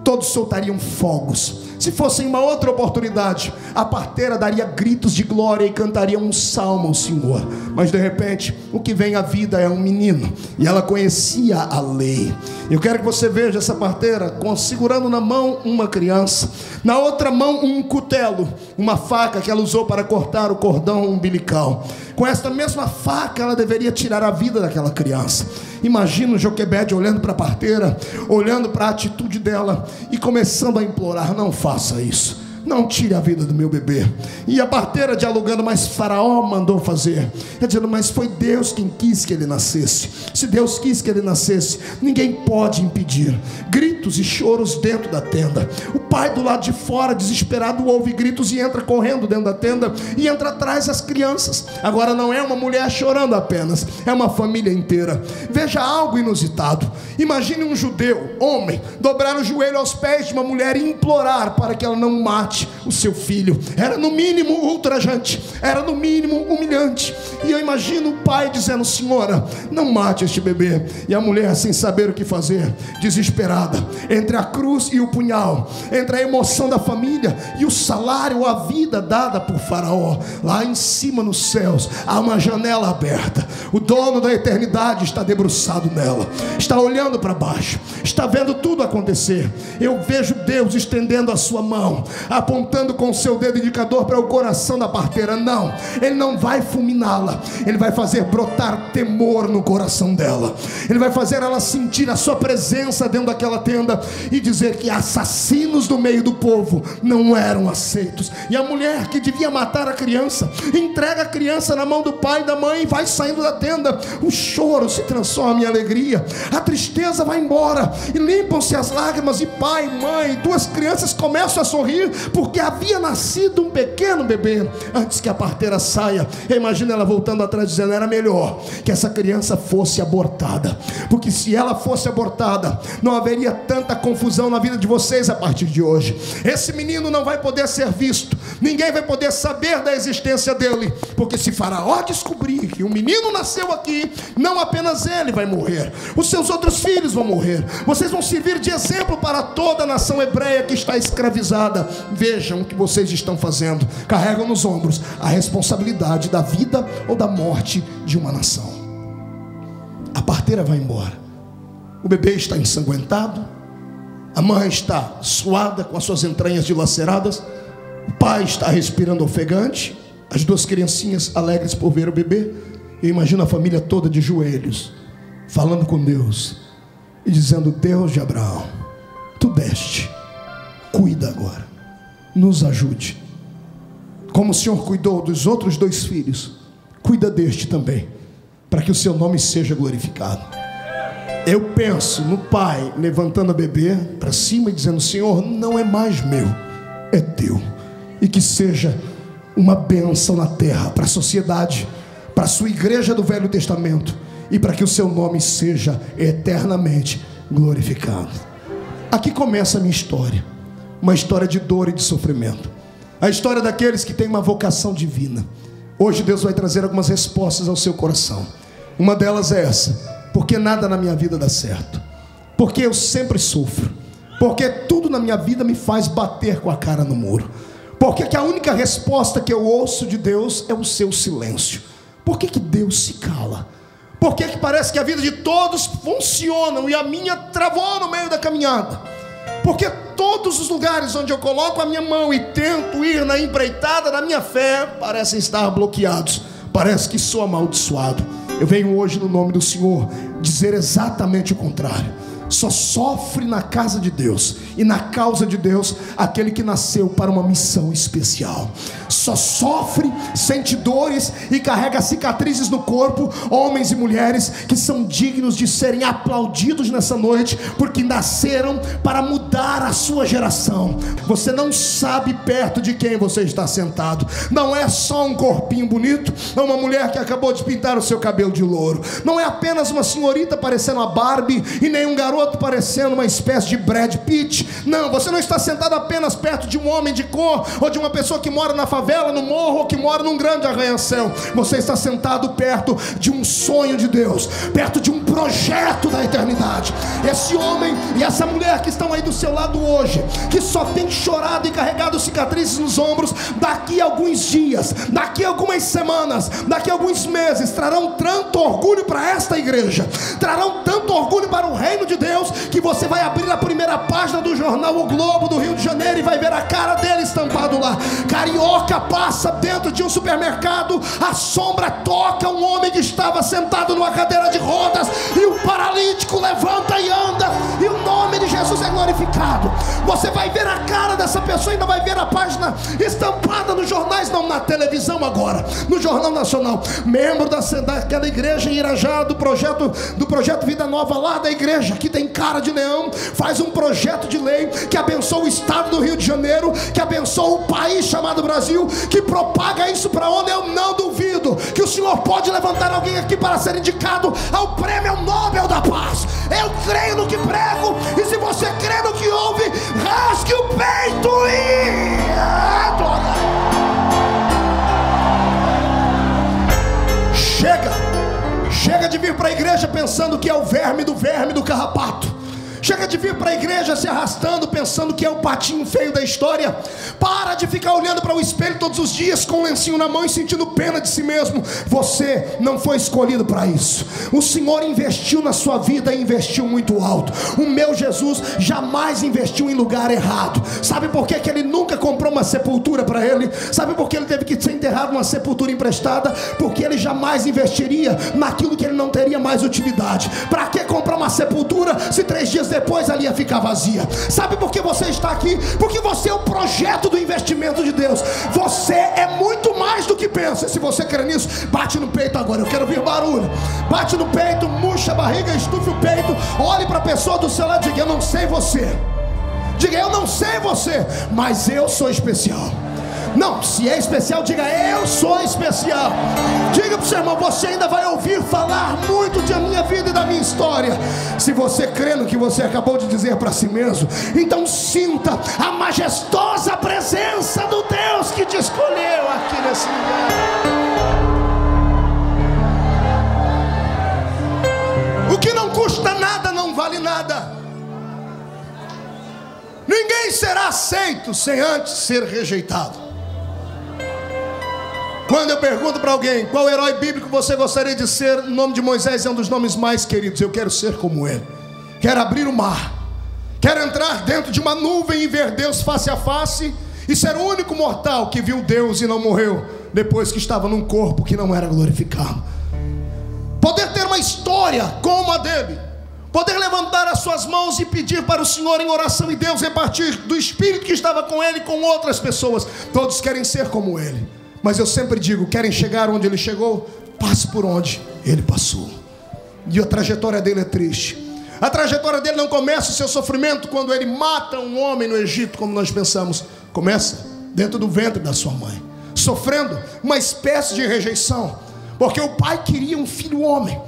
todos soltariam fogos. Se fosse em uma outra oportunidade, a parteira daria gritos de glória e cantaria um salmo ao Senhor. Mas de repente, o que vem à vida é um menino, e ela conhecia a lei. Eu quero que você veja essa parteira segurando na mão uma criança, na outra mão um cutelo, uma faca que ela usou para cortar o cordão umbilical. Com esta mesma faca ela deveria tirar a vida daquela criança. Imagina o Joquebede olhando para a parteira, olhando para a atitude dela e começando a implorar: não faça isso, não tire a vida do meu bebê. E a parteira dialogando: mas Faraó mandou fazer. Dizendo: mas foi Deus quem quis que ele nascesse. Se Deus quis que ele nascesse, ninguém pode impedir. Gritos e choros dentro da tenda. O pai do lado de fora, desesperado, ouve gritos e entra correndo dentro da tenda e entra atrás das crianças. Agora não é uma mulher chorando apenas, é uma família inteira. Veja algo inusitado. Imagine um judeu, homem, dobrar o joelho aos pés de uma mulher e implorar para que ela não mate o seu filho. Era no mínimo ultrajante, era no mínimo humilhante. E eu imagino o pai dizendo: senhora, não mate este bebê. E a mulher, sem saber o que fazer, desesperada, entre a cruz e o punhal, entre a emoção da família e o salário, a vida dada por Faraó. Lá em cima nos céus há uma janela aberta. O dono da eternidade está debruçado nela, está olhando para baixo, está vendo tudo acontecer. Eu vejo Deus estendendo a sua mão, apontando com o seu dedo indicador para o coração da parteira. Não, ele não vai fulminá-la, ele vai fazer brotar temor no coração dela. Ele vai fazer ela sentir a sua presença dentro daquela tenda e dizer que assassinos do meio do povo não eram aceitos. E a mulher que devia matar a criança entrega a criança na mão do pai e da mãe e vai saindo da tenda. O choro se transforma em alegria, a tristeza vai embora e limpam-se as lágrimas. E pai, mãe, duas crianças começam a sorrir, porque havia nascido um pequeno bebê. Antes que a parteira saia, imagina ela voltando atrás dizendo: era melhor que essa criança fosse abortada, porque se ela fosse abortada, não haveria tanta confusão na vida de vocês a partir de hoje. Esse menino não vai poder ser visto, ninguém vai poder saber da existência dele, porque se Faraó descobrir que um menino nasceu aqui, não apenas ele vai morrer, os seus outros filhos vão morrer. Vocês vão servir de exemplo para toda a nação hebreia que está escravizada. Vejam o que vocês estão fazendo. Carregam nos ombros a responsabilidade da vida ou da morte de uma nação. A parteira vai embora. O bebê está ensanguentado, a mãe está suada, com as suas entranhas dilaceradas, o pai está respirando ofegante, as duas criancinhas alegres por ver o bebê. Eu imagino a família toda de joelhos, falando com Deus e dizendo: Deus de Abraão, tu deste, cuida agora, nos ajude. Como o Senhor cuidou dos outros dois filhos, cuida deste também, para que o seu nome seja glorificado. Eu penso no pai levantando a bebê para cima e dizendo: Senhor, não é mais meu, é teu. E que seja uma bênção na terra, para a sociedade, para a sua igreja do Velho Testamento, e para que o seu nome seja eternamente glorificado. Aqui começa a minha história, uma história de dor e de sofrimento, a história daqueles que têm uma vocação divina. Hoje Deus vai trazer algumas respostas ao seu coração. Uma delas é essa: porque nada na minha vida dá certo, porque eu sempre sofro, porque tudo na minha vida me faz bater com a cara no muro, porque que a única resposta que eu ouço de Deus é o seu silêncio. Por que Deus se cala? Por que parece que a vida de todos funcionam e a minha travou no meio da caminhada? Porque todos os lugares onde eu coloco a minha mão e tento ir na empreitada da minha fé parecem estar bloqueados. Parece que sou amaldiçoado. Eu venho hoje, no nome do Senhor, dizer exatamente o contrário. Só sofre na casa de Deus e na causa de Deus aquele que nasceu para uma missão especial. só sofre, sente dores e carrega cicatrizes no corpo, homens e mulheres que são dignos de serem aplaudidos nessa noite, porque nasceram para mudar a sua geração. Você não sabe perto de quem você está sentado. Não é só um corpinho bonito, é uma mulher que acabou de pintar o seu cabelo de louro, não é apenas uma senhorita parecendo uma Barbie e nem um garoto parecendo uma espécie de Brad Pitt. Não, você não está sentado apenas perto de um homem de cor, ou de uma pessoa que mora na favela, no morro, ou que mora num grande arranha-céu. Você está sentado perto de um sonho de Deus, perto de um projeto da eternidade. Esse homem e essa mulher que estão aí do seu lado hoje, que só tem chorado e carregado cicatrizes nos ombros, daqui a alguns dias, daqui a algumas semanas, daqui a alguns meses, trarão tanto orgulho para esta igreja, trarão tanto orgulho para o reino de Deus, que você vai abrir a primeira página do jornal O Globo do Rio de Janeiro e vai ver a cara dele estampado lá. Carioca passa dentro de um supermercado, a sombra toca um homem que estava sentado numa cadeira de rodas, e o paralítico levanta e anda, e o nome de Jesus é glorificado. Você vai ver a cara dessa pessoa, ainda vai ver a página estampada nos jornais, não, na televisão agora, no Jornal Nacional. Membro daquela igreja em Irajá, do projeto Vida Nova, lá da igreja, que tem cara de leão, faz um projeto de lei que abençoa o estado do Rio de Janeiro, que abençoa o país chamado Brasil, que propaga isso para onde eu não duvido que o Senhor pode levantar alguém aqui para ser indicado ao Prêmio Nobel da Paz. Eu creio no que prego, e se você crê no que ouve, rasgue o peito e adora. Chega de vir para a igreja pensando que é o verme do carrapato. Chega de vir para a igreja se arrastando, pensando que é o patinho feio da história. Para de ficar olhando para o espelho todos os dias com um lencinho na mão e sentindo pena de si mesmo. Você não foi escolhido para isso. O Senhor investiu na sua vida e investiu muito alto. O meu Jesus jamais investiu em lugar errado. Sabe por que ele nunca comprou uma sepultura para ele? Sabe por que ele teve que ser enterrado numa sepultura emprestada? Porque ele jamais investiria naquilo que ele não teria mais utilidade. Para que comprar uma sepultura se 3 dias depois ali ia ficar vazia? Sabe por que você está aqui? Porque você é o projeto do investimento de Deus. Você é muito mais do que pensa. Se você crê nisso, bate no peito agora. Eu quero ouvir barulho. Bate no peito, murcha a barriga, estufe o peito, olhe para a pessoa do seu lado e diga: eu não sei você. Diga: eu não sei você, mas eu sou especial. Não, se é especial, diga: eu sou especial. Diga para o seu irmão: você ainda vai ouvir falar muito da minha vida e da minha história. Se você crê no que você acabou de dizer para si mesmo, então sinta a majestosa presença do Deus que te escolheu aqui nesse lugar. O que não custa nada não vale nada. Ninguém será aceito sem antes ser rejeitado. Quando eu pergunto para alguém qual herói bíblico você gostaria de ser, o nome de Moisés é um dos nomes mais queridos. Eu quero ser como ele. Quero abrir o mar, quero entrar dentro de uma nuvem e ver Deus face a face, e ser o único mortal que viu Deus e não morreu depois que estava num corpo que não era glorificado. Poder ter uma história como a dele, poder levantar as suas mãos e pedir para o Senhor em oração, e Deus repartir do Espírito que estava com ele com outras pessoas. Todos querem ser como ele, mas eu sempre digo: querem chegar onde ele chegou? Passe por onde ele passou. E a trajetória dele é triste. A trajetória dele não começa o seu sofrimento quando ele mata um homem no Egito, como nós pensamos. Começa dentro do ventre da sua mãe, sofrendo uma espécie de rejeição, porque o pai queria um filho homem.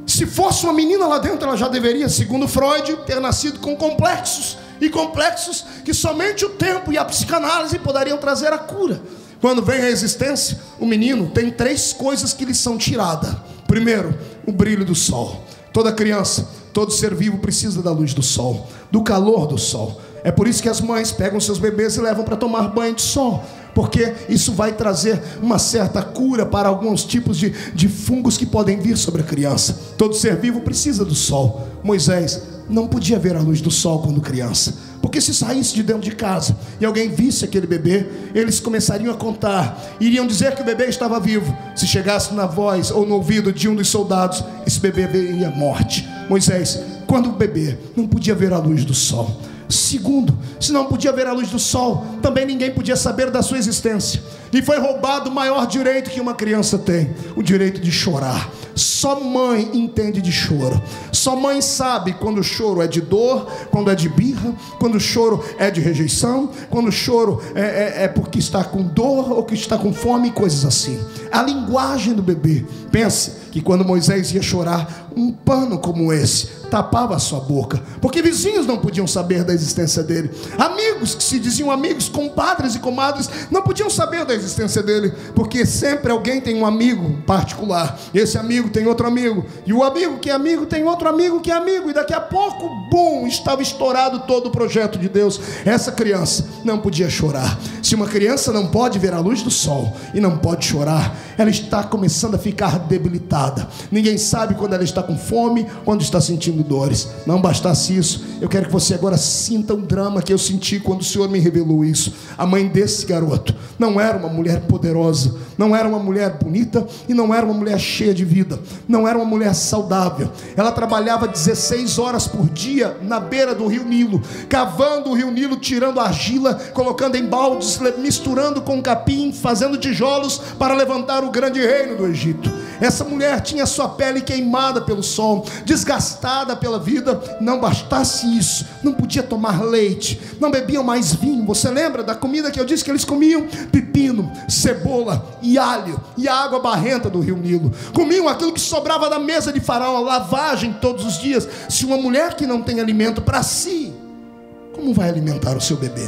Se fosse uma menina lá dentro, ela já deveria, segundo Freud, ter nascido com complexos, e complexos que somente o tempo e a psicanálise poderiam trazer a cura. Quando vem a existência, o menino tem 3 coisas que lhe são tiradas. Primeiro, o brilho do sol. Toda criança, todo ser vivo precisa da luz do sol, do calor do sol. É por isso que as mães pegam seus bebês e levam para tomar banho de sol, porque isso vai trazer uma certa cura para alguns tipos de fungos que podem vir sobre a criança. Todo ser vivo precisa do sol. Moisés não podia ver a luz do sol quando criança, porque se saísse de dentro de casa e alguém visse aquele bebê, eles começariam a contar, iriam dizer que o bebê estava vivo. Se chegasse na voz ou no ouvido de um dos soldados, esse bebê veria morte. Moisés, quando o bebê não podia ver a luz do sol, Segundo, se não podia ver a luz do sol, também ninguém podia saber da sua existência. E foi roubado o maior direito que uma criança tem, o direito de chorar. Só mãe entende de choro. Só mãe sabe quando o choro é de dor, quando é de birra, quando o choro é de rejeição, quando o choro é porque está com dor ou que está com fome, coisas assim. A linguagem do bebê. Pense que quando Moisés ia chorar, um pano como esse tapava a sua boca, porque vizinhos não podiam saber da existência dele. Amigos que se diziam amigos, compadres e comadres, não podiam saber da existência dele, porque sempre alguém tem um amigo particular. Esse amigo tem outro amigo, e o amigo que é amigo tem outro amigo que é amigo, e daqui a pouco, bum, estava estourado todo o projeto de Deus. Essa criança não podia chorar. Se uma criança não pode ver a luz do sol e não pode chorar, ela está começando a ficar debilitada. Ninguém sabe quando ela está com fome, quando está sentindo dores. Não bastasse isso, eu quero que você agora sinta um drama que eu senti quando o Senhor me revelou isso. A mãe desse garoto não era uma mulher poderosa, não era uma mulher bonita e não era uma mulher cheia de vida, não era uma mulher saudável. Ela trabalhava 16 horas por dia na beira do rio Nilo, cavando o rio Nilo, tirando argila, colocando em baldes, misturando com capim, fazendo tijolos para levantar o grande reino do Egito. Essa mulher tinha sua pele queimada pelo sol, desgastada pela vida. Não bastasse isso, não podia tomar leite, não bebiam mais vinho. Você lembra da comida que eu disse que eles comiam? Pepino, cebola e alho e a água barrenta do rio Nilo. Comiam aquilo que sobrava da mesa de Faraó, lavagem todos os dias. Se uma mulher que não tem alimento para si, como vai alimentar o seu bebê?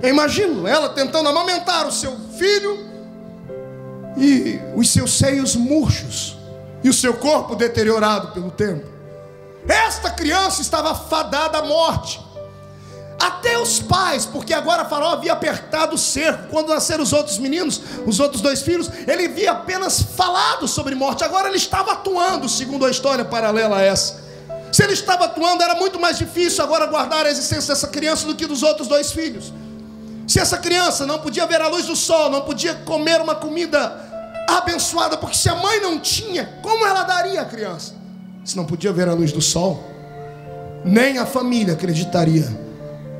Eu imagino ela tentando amamentar o seu filho e os seus seios murchos e o seu corpo deteriorado pelo tempo. Esta criança estava fadada à morte. Até os pais, porque agora Faraó havia apertado o cerco. Quando nasceram os outros meninos, os outros 2 filhos, ele havia apenas falado sobre morte. Agora ele estava atuando, segundo a história paralela a essa. Se ele estava atuando, era muito mais difícil agora guardar a existência dessa criança do que dos outros 2 filhos. Se essa criança não podia ver a luz do sol, não podia comer uma comida abençoada, porque se a mãe não tinha, como ela daria a criança? Se não podia ver a luz do sol, nem a família acreditaria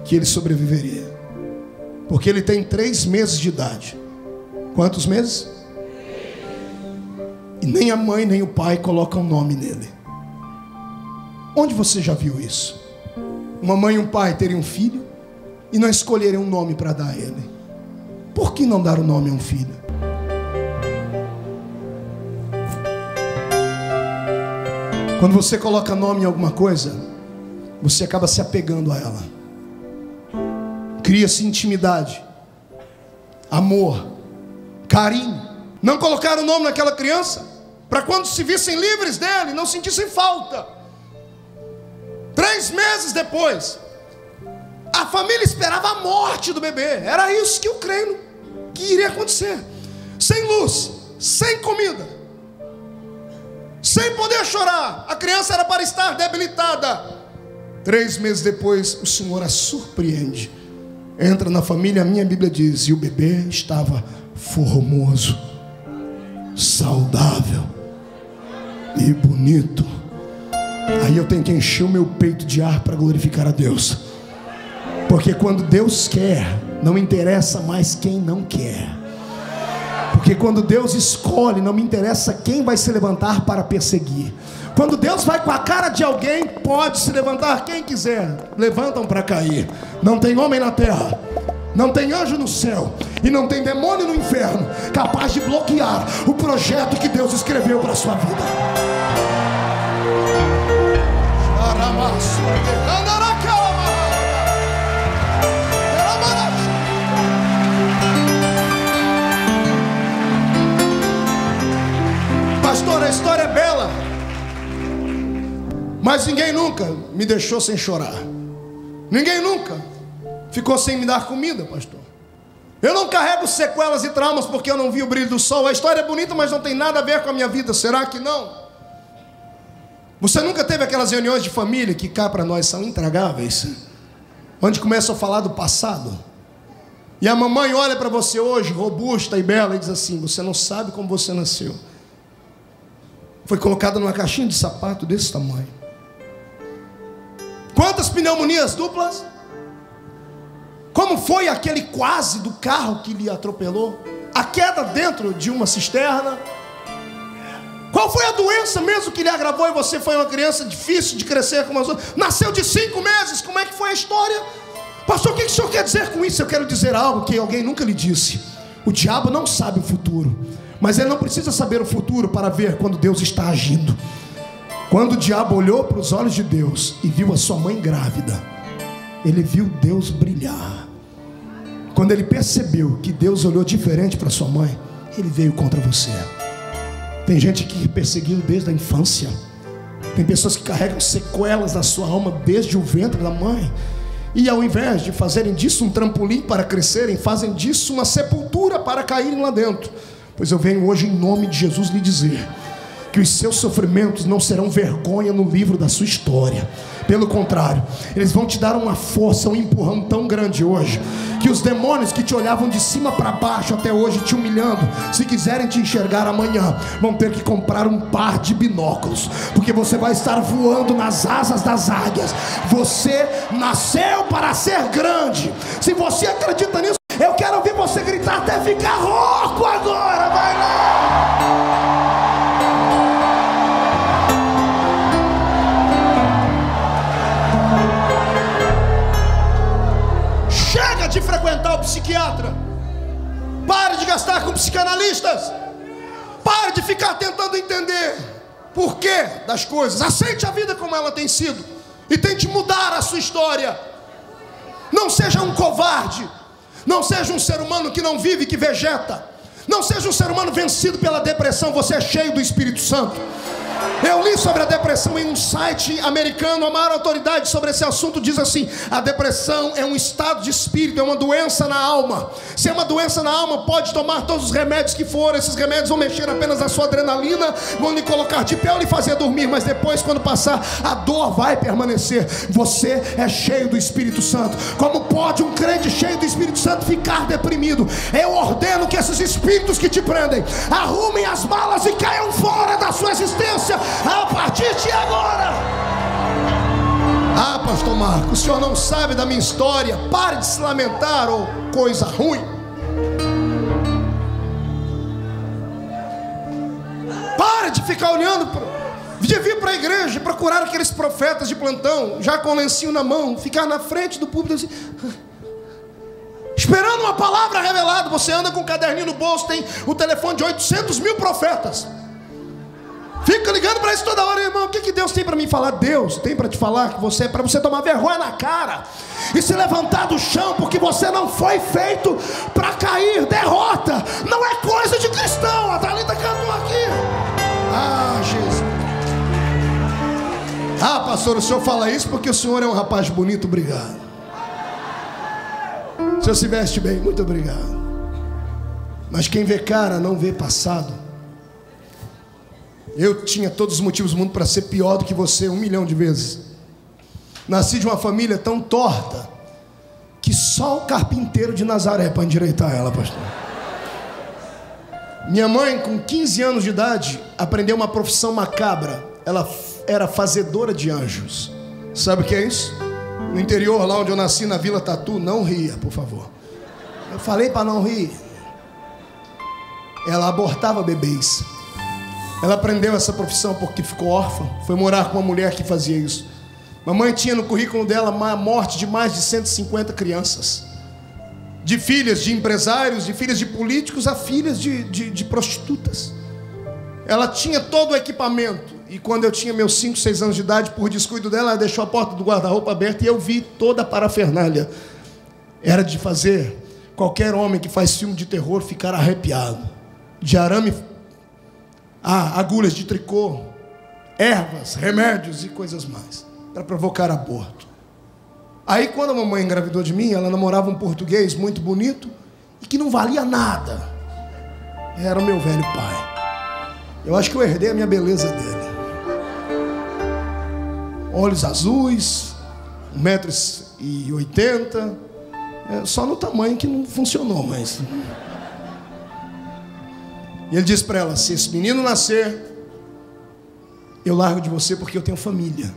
que ele sobreviveria, porque ele tem 3 meses de idade. Quantos meses? E nem a mãe nem o pai colocam nome nele. Onde você já viu isso? Uma mãe e um pai terem um filho e não escolherem um nome para dar a ele. Por que não dar o nome a um filho? Quando você coloca nome em alguma coisa, você acaba se apegando a ela. Cria-se intimidade, amor, carinho. Não colocaram o nome naquela criança para quando se vissem livres dele, não sentissem falta. 3 meses depois, a família esperava a morte do bebê. Era isso que eu creio que iria acontecer. Sem luz, sem comida, sem poder chorar. A criança era para estar debilitada. 3 meses depois, o Senhor a surpreende. Entra na família, a minha Bíblia diz, e o bebê estava formoso, saudável e bonito. Aí eu tenho que encher o meu peito de ar para glorificar a Deus. Porque quando Deus quer, não interessa mais quem não quer. Porque quando Deus escolhe, não me interessa quem vai se levantar para perseguir. Quando Deus vai com a cara de alguém, pode se levantar quem quiser. Levantam para cair. Não tem homem na terra, não tem anjo no céu e não tem demônio no inferno capaz de bloquear o projeto que Deus escreveu para a sua vida. Pastor, a história é bela, mas ninguém nunca me deixou sem chorar. Ninguém nunca ficou sem me dar comida, pastor. Eu não carrego sequelas e traumas porque eu não vi o brilho do sol. A história é bonita, mas não tem nada a ver com a minha vida. Será que não? Você nunca teve aquelas reuniões de família que cá para nós são intragáveis, onde começam a falar do passado? E a mamãe olha para você hoje, robusta e bela, e diz assim: você não sabe como você nasceu. Foi colocada numa caixinha de sapato desse tamanho. Quantas pneumonias duplas? Como foi aquele quase do carro que lhe atropelou? A queda dentro de uma cisterna? Qual foi a doença mesmo que lhe agravou e você foi uma criança difícil de crescer como as outras? Nasceu de 5 meses, como é que foi a história? Pastor, o que o senhor quer dizer com isso? Eu quero dizer algo que alguém nunca lhe disse. O diabo não sabe o futuro, mas ele não precisa saber o futuro para ver quando Deus está agindo. Quando o diabo olhou para os olhos de Deus e viu a sua mãe grávida, ele viu Deus brilhar. Quando ele percebeu que Deus olhou diferente para sua mãe, ele veio contra você. Tem gente que perseguiu desde a infância. Tem pessoas que carregam sequelas na sua alma desde o ventre da mãe. E ao invés de fazerem disso um trampolim para crescerem, fazem disso uma sepultura para caírem lá dentro. Pois eu venho hoje em nome de Jesus lhe dizer que os seus sofrimentos não serão vergonha no livro da sua história. Pelo contrário, eles vão te dar uma força, um empurrão tão grande hoje, que os demônios que te olhavam de cima para baixo até hoje te humilhando, se quiserem te enxergar amanhã, vão ter que comprar um par de binóculos, porque você vai estar voando nas asas das águias. Você nasceu para ser grande. Se você acredita nisso, eu quero ouvir você gritar até ficar rouco agora. Vai lá! Chega de frequentar o psiquiatra. Pare de gastar com psicanalistas. Pare de ficar tentando entender porquê das coisas. Aceite a vida como ela tem sido e tente mudar a sua história. Não seja um covarde. Não seja um ser humano que não vive, que vegeta. Não seja um ser humano vencido pela depressão. Você é cheio do Espírito Santo. Eu li sobre a depressão em um site americano. A maior autoridade sobre esse assunto diz assim: a depressão é um estado de espírito, é uma doença na alma. Se é uma doença na alma, pode tomar todos os remédios que for. Esses remédios vão mexer apenas na sua adrenalina, vão lhe colocar de pé ou lhe fazer dormir, mas depois, quando passar, a dor vai permanecer. Você é cheio do Espírito Santo. Como pode um crente cheio do Espírito Santo ficar deprimido? Eu ordeno que esses espíritos que te prendem arrumem as malas e caiam fora da sua existência a partir de agora. Ah, pastor Marcos, o senhor não sabe da minha história. Pare de se lamentar, ou coisa ruim. Pare de ficar olhando de vir para a igreja e procurar aqueles profetas de plantão, já com o lencinho na mão, ficar na frente do púlpito assim, esperando uma palavra revelada. Você anda com um caderninho no bolso, tem o telefone de 800 mil profetas. Fica ligando para isso toda hora, irmão. O que Deus tem para mim falar? Deus tem para te falar que você é para você tomar vergonha na cara e se levantar do chão, porque você não foi feito para cair. Derrota não é coisa de cristão. A Thalita cantou aqui. Ah, Jesus. Ah, pastor, o senhor fala isso porque o senhor é um rapaz bonito. Obrigado. O senhor se veste bem. Muito obrigado. Mas quem vê cara não vê passado. Eu tinha todos os motivos do mundo para ser pior do que você 1 milhão de vezes. Nasci de uma família tão torta que só o carpinteiro de Nazaré para endireitar ela, pastor. Minha mãe, com 15 anos de idade, aprendeu uma profissão macabra. Ela era fazedora de anjos. Sabe o que é isso? No interior, lá onde eu nasci, na Vila Tatu. Não ria, por favor. Eu falei para não rir. Ela abortava bebês. Ela aprendeu essa profissão porque ficou órfã. Foi morar com uma mulher que fazia isso. Mamãe tinha no currículo dela a morte de mais de 150 crianças. De filhas de empresários, de filhas de políticos a filhas de prostitutas. Ela tinha todo o equipamento. E quando eu tinha meus 5, 6 anos de idade, por descuido dela, ela deixou a porta do guarda-roupa aberta e eu vi toda a parafernália. Era de fazer qualquer homem que faz filme de terror ficar arrepiado. De arame, agulhas de tricô, ervas, remédios e coisas mais, para provocar aborto. Aí quando a mamãe engravidou de mim, ela namorava um português muito bonito e que não valia nada. Era o meu velho pai. Eu acho que eu herdei a minha beleza dele. Olhos azuis, 1,80 m, só no tamanho que não funcionou, mas... E ele disse para ela: se esse menino nascer, eu largo de você porque eu tenho família.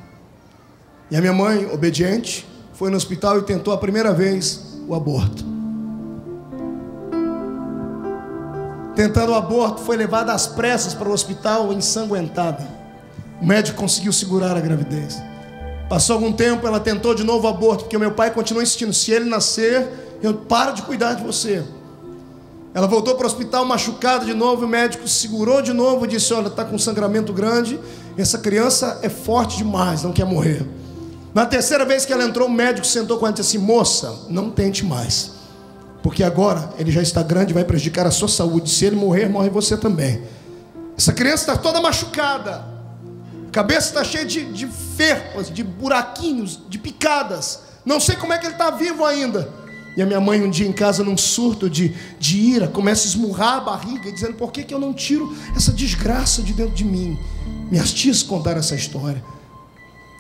E a minha mãe, obediente, foi no hospital e tentou a primeira vez o aborto. Tentando o aborto, foi levada às pressas para o hospital ensanguentada. O médico conseguiu segurar a gravidez. Passou algum tempo, ela tentou de novo o aborto, porque o meu pai continuou insistindo: se ele nascer, eu paro de cuidar de você. Ela voltou para o hospital machucada de novo, e o médico segurou de novo e disse: olha, está com um sangramento grande, essa criança é forte demais, não quer morrer. Na terceira vez que ela entrou, o médico sentou com ela e disse assim: moça, não tente mais, porque agora ele já está grande e vai prejudicar a sua saúde. Se ele morrer, morre você também. Essa criança está toda machucada, a cabeça está cheia de ferpas, de buraquinhos, de picadas. Não sei como é que ele está vivo ainda. E a minha mãe, um dia em casa, num surto de ira, começa a esmurrar a barriga, dizendo: por que eu não tiro essa desgraça de dentro de mim? Minhas tias contaram essa história.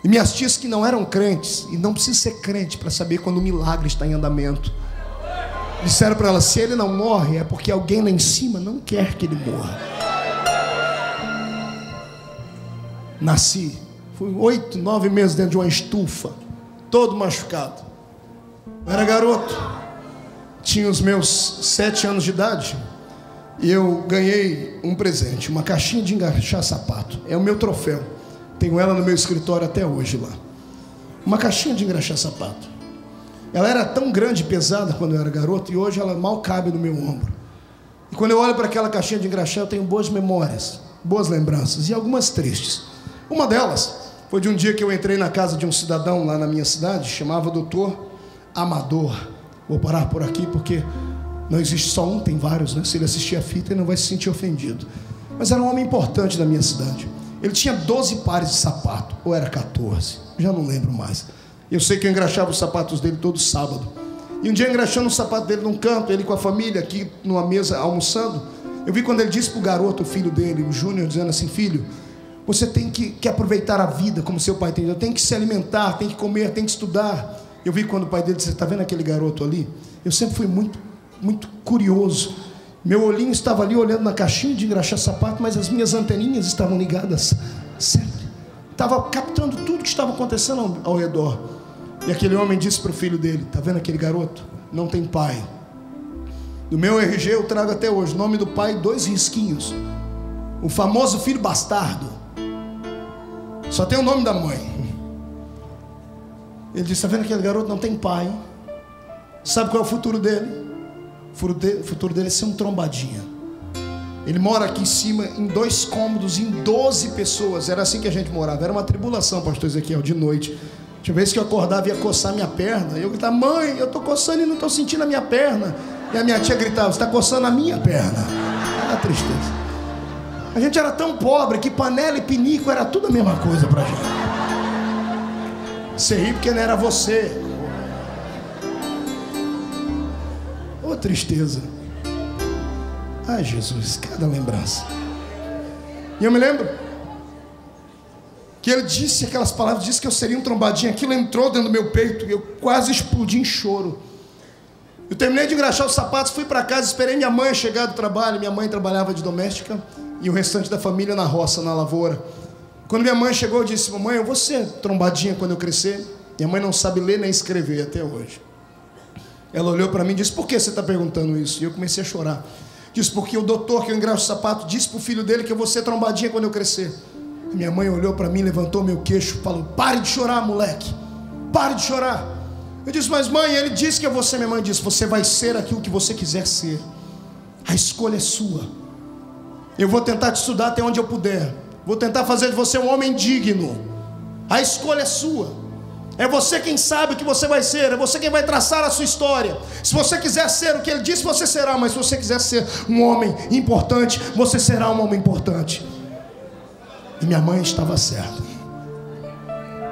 E minhas tias, que não eram crentes, e não precisa ser crente para saber quando o milagre está em andamento, disseram para ela: se ele não morre, é porque alguém lá em cima não quer que ele morra. Nasci, fui 8, 9 meses dentro de uma estufa, todo machucado. Eu era garoto, tinha os meus 7 anos de idade, e eu ganhei um presente, uma caixinha de engraxar sapato. É o meu troféu, tenho ela no meu escritório até hoje lá. Uma caixinha de engraxar sapato. Ela era tão grande e pesada quando eu era garoto, e hoje ela mal cabe no meu ombro. E quando eu olho para aquela caixinha de engraxar, eu tenho boas memórias, boas lembranças, e algumas tristes. Uma delas foi de um dia que eu entrei na casa de um cidadão lá na minha cidade, chamava Doutor Amador. Vou parar por aqui porque não existe só um, tem vários, né? Se ele assistir a fita, ele não vai se sentir ofendido. Mas era um homem importante da minha cidade. Ele tinha 12 pares de sapato, ou era 14, já não lembro mais. Eu sei que eu engraxava os sapatos dele todo sábado. E um dia, engraxando o sapato dele num canto, ele com a família aqui numa mesa almoçando, eu vi quando ele disse para o garoto, o filho dele, o Júnior, dizendo assim: filho, você tem que aproveitar a vida como seu pai tem. Tem que se alimentar, tem que comer, tem que estudar. Eu vi quando o pai dele disse: está vendo aquele garoto ali? Eu sempre fui muito curioso. Meu olhinho estava ali olhando na caixinha de engraxar sapato, mas as minhas anteninhas estavam ligadas sempre. Estava captando tudo que estava acontecendo ao redor. E aquele homem disse para o filho dele: está vendo aquele garoto? Não tem pai. Do meu RG eu trago até hoje o nome do pai, 2 risquinhos. O famoso filho bastardo. Só tem o nome da mãe. Ele disse: está vendo aquele garoto? Não tem pai. Sabe qual é o futuro dele? O futuro dele é ser um trombadinha. Ele mora aqui em cima, em 2 cômodos, em 12 pessoas. Era assim que a gente morava. Era uma tribulação, pastor Ezequiel, de noite. Tinha vez que eu acordava e ia coçar minha perna. Eu gritava: mãe, eu estou coçando e não estou sentindo a minha perna. E a minha tia gritava: você está coçando a minha perna. Era tristeza. A gente era tão pobre que panela e pinico era tudo a mesma coisa pra gente. Você ri porque não era você. Ô tristeza. Ai Jesus, cada lembrança. E eu me lembro que ele disse aquelas palavras, disse que eu seria um trombadinho. Aquilo entrou dentro do meu peito e eu quase explodi em choro. Eu terminei de engraxar os sapatos, fui para casa, esperei minha mãe chegar do trabalho. Minha mãe trabalhava de doméstica e o restante da família na roça, na lavoura. Quando minha mãe chegou, eu disse: mamãe, eu vou ser trombadinha quando eu crescer. Minha mãe não sabe ler nem escrever até hoje. Ela olhou para mim e disse: por que você está perguntando isso? E eu comecei a chorar. Disse: porque o doutor que eu engraxo o sapato disse para o filho dele que eu vou ser trombadinha quando eu crescer. E minha mãe olhou para mim, levantou meu queixo e falou: pare de chorar, moleque, pare de chorar. Eu disse: mas mãe, ele disse que eu vou ser. Minha mãe disse: você vai ser aquilo que você quiser ser. A escolha é sua. Eu vou tentar te estudar até onde eu puder. Vou tentar fazer de você um homem digno. A escolha é sua. É você quem sabe o que você vai ser. É você quem vai traçar a sua história. Se você quiser ser o que ele disse, você será. Mas se você quiser ser um homem importante, você será um homem importante. E minha mãe estava certa.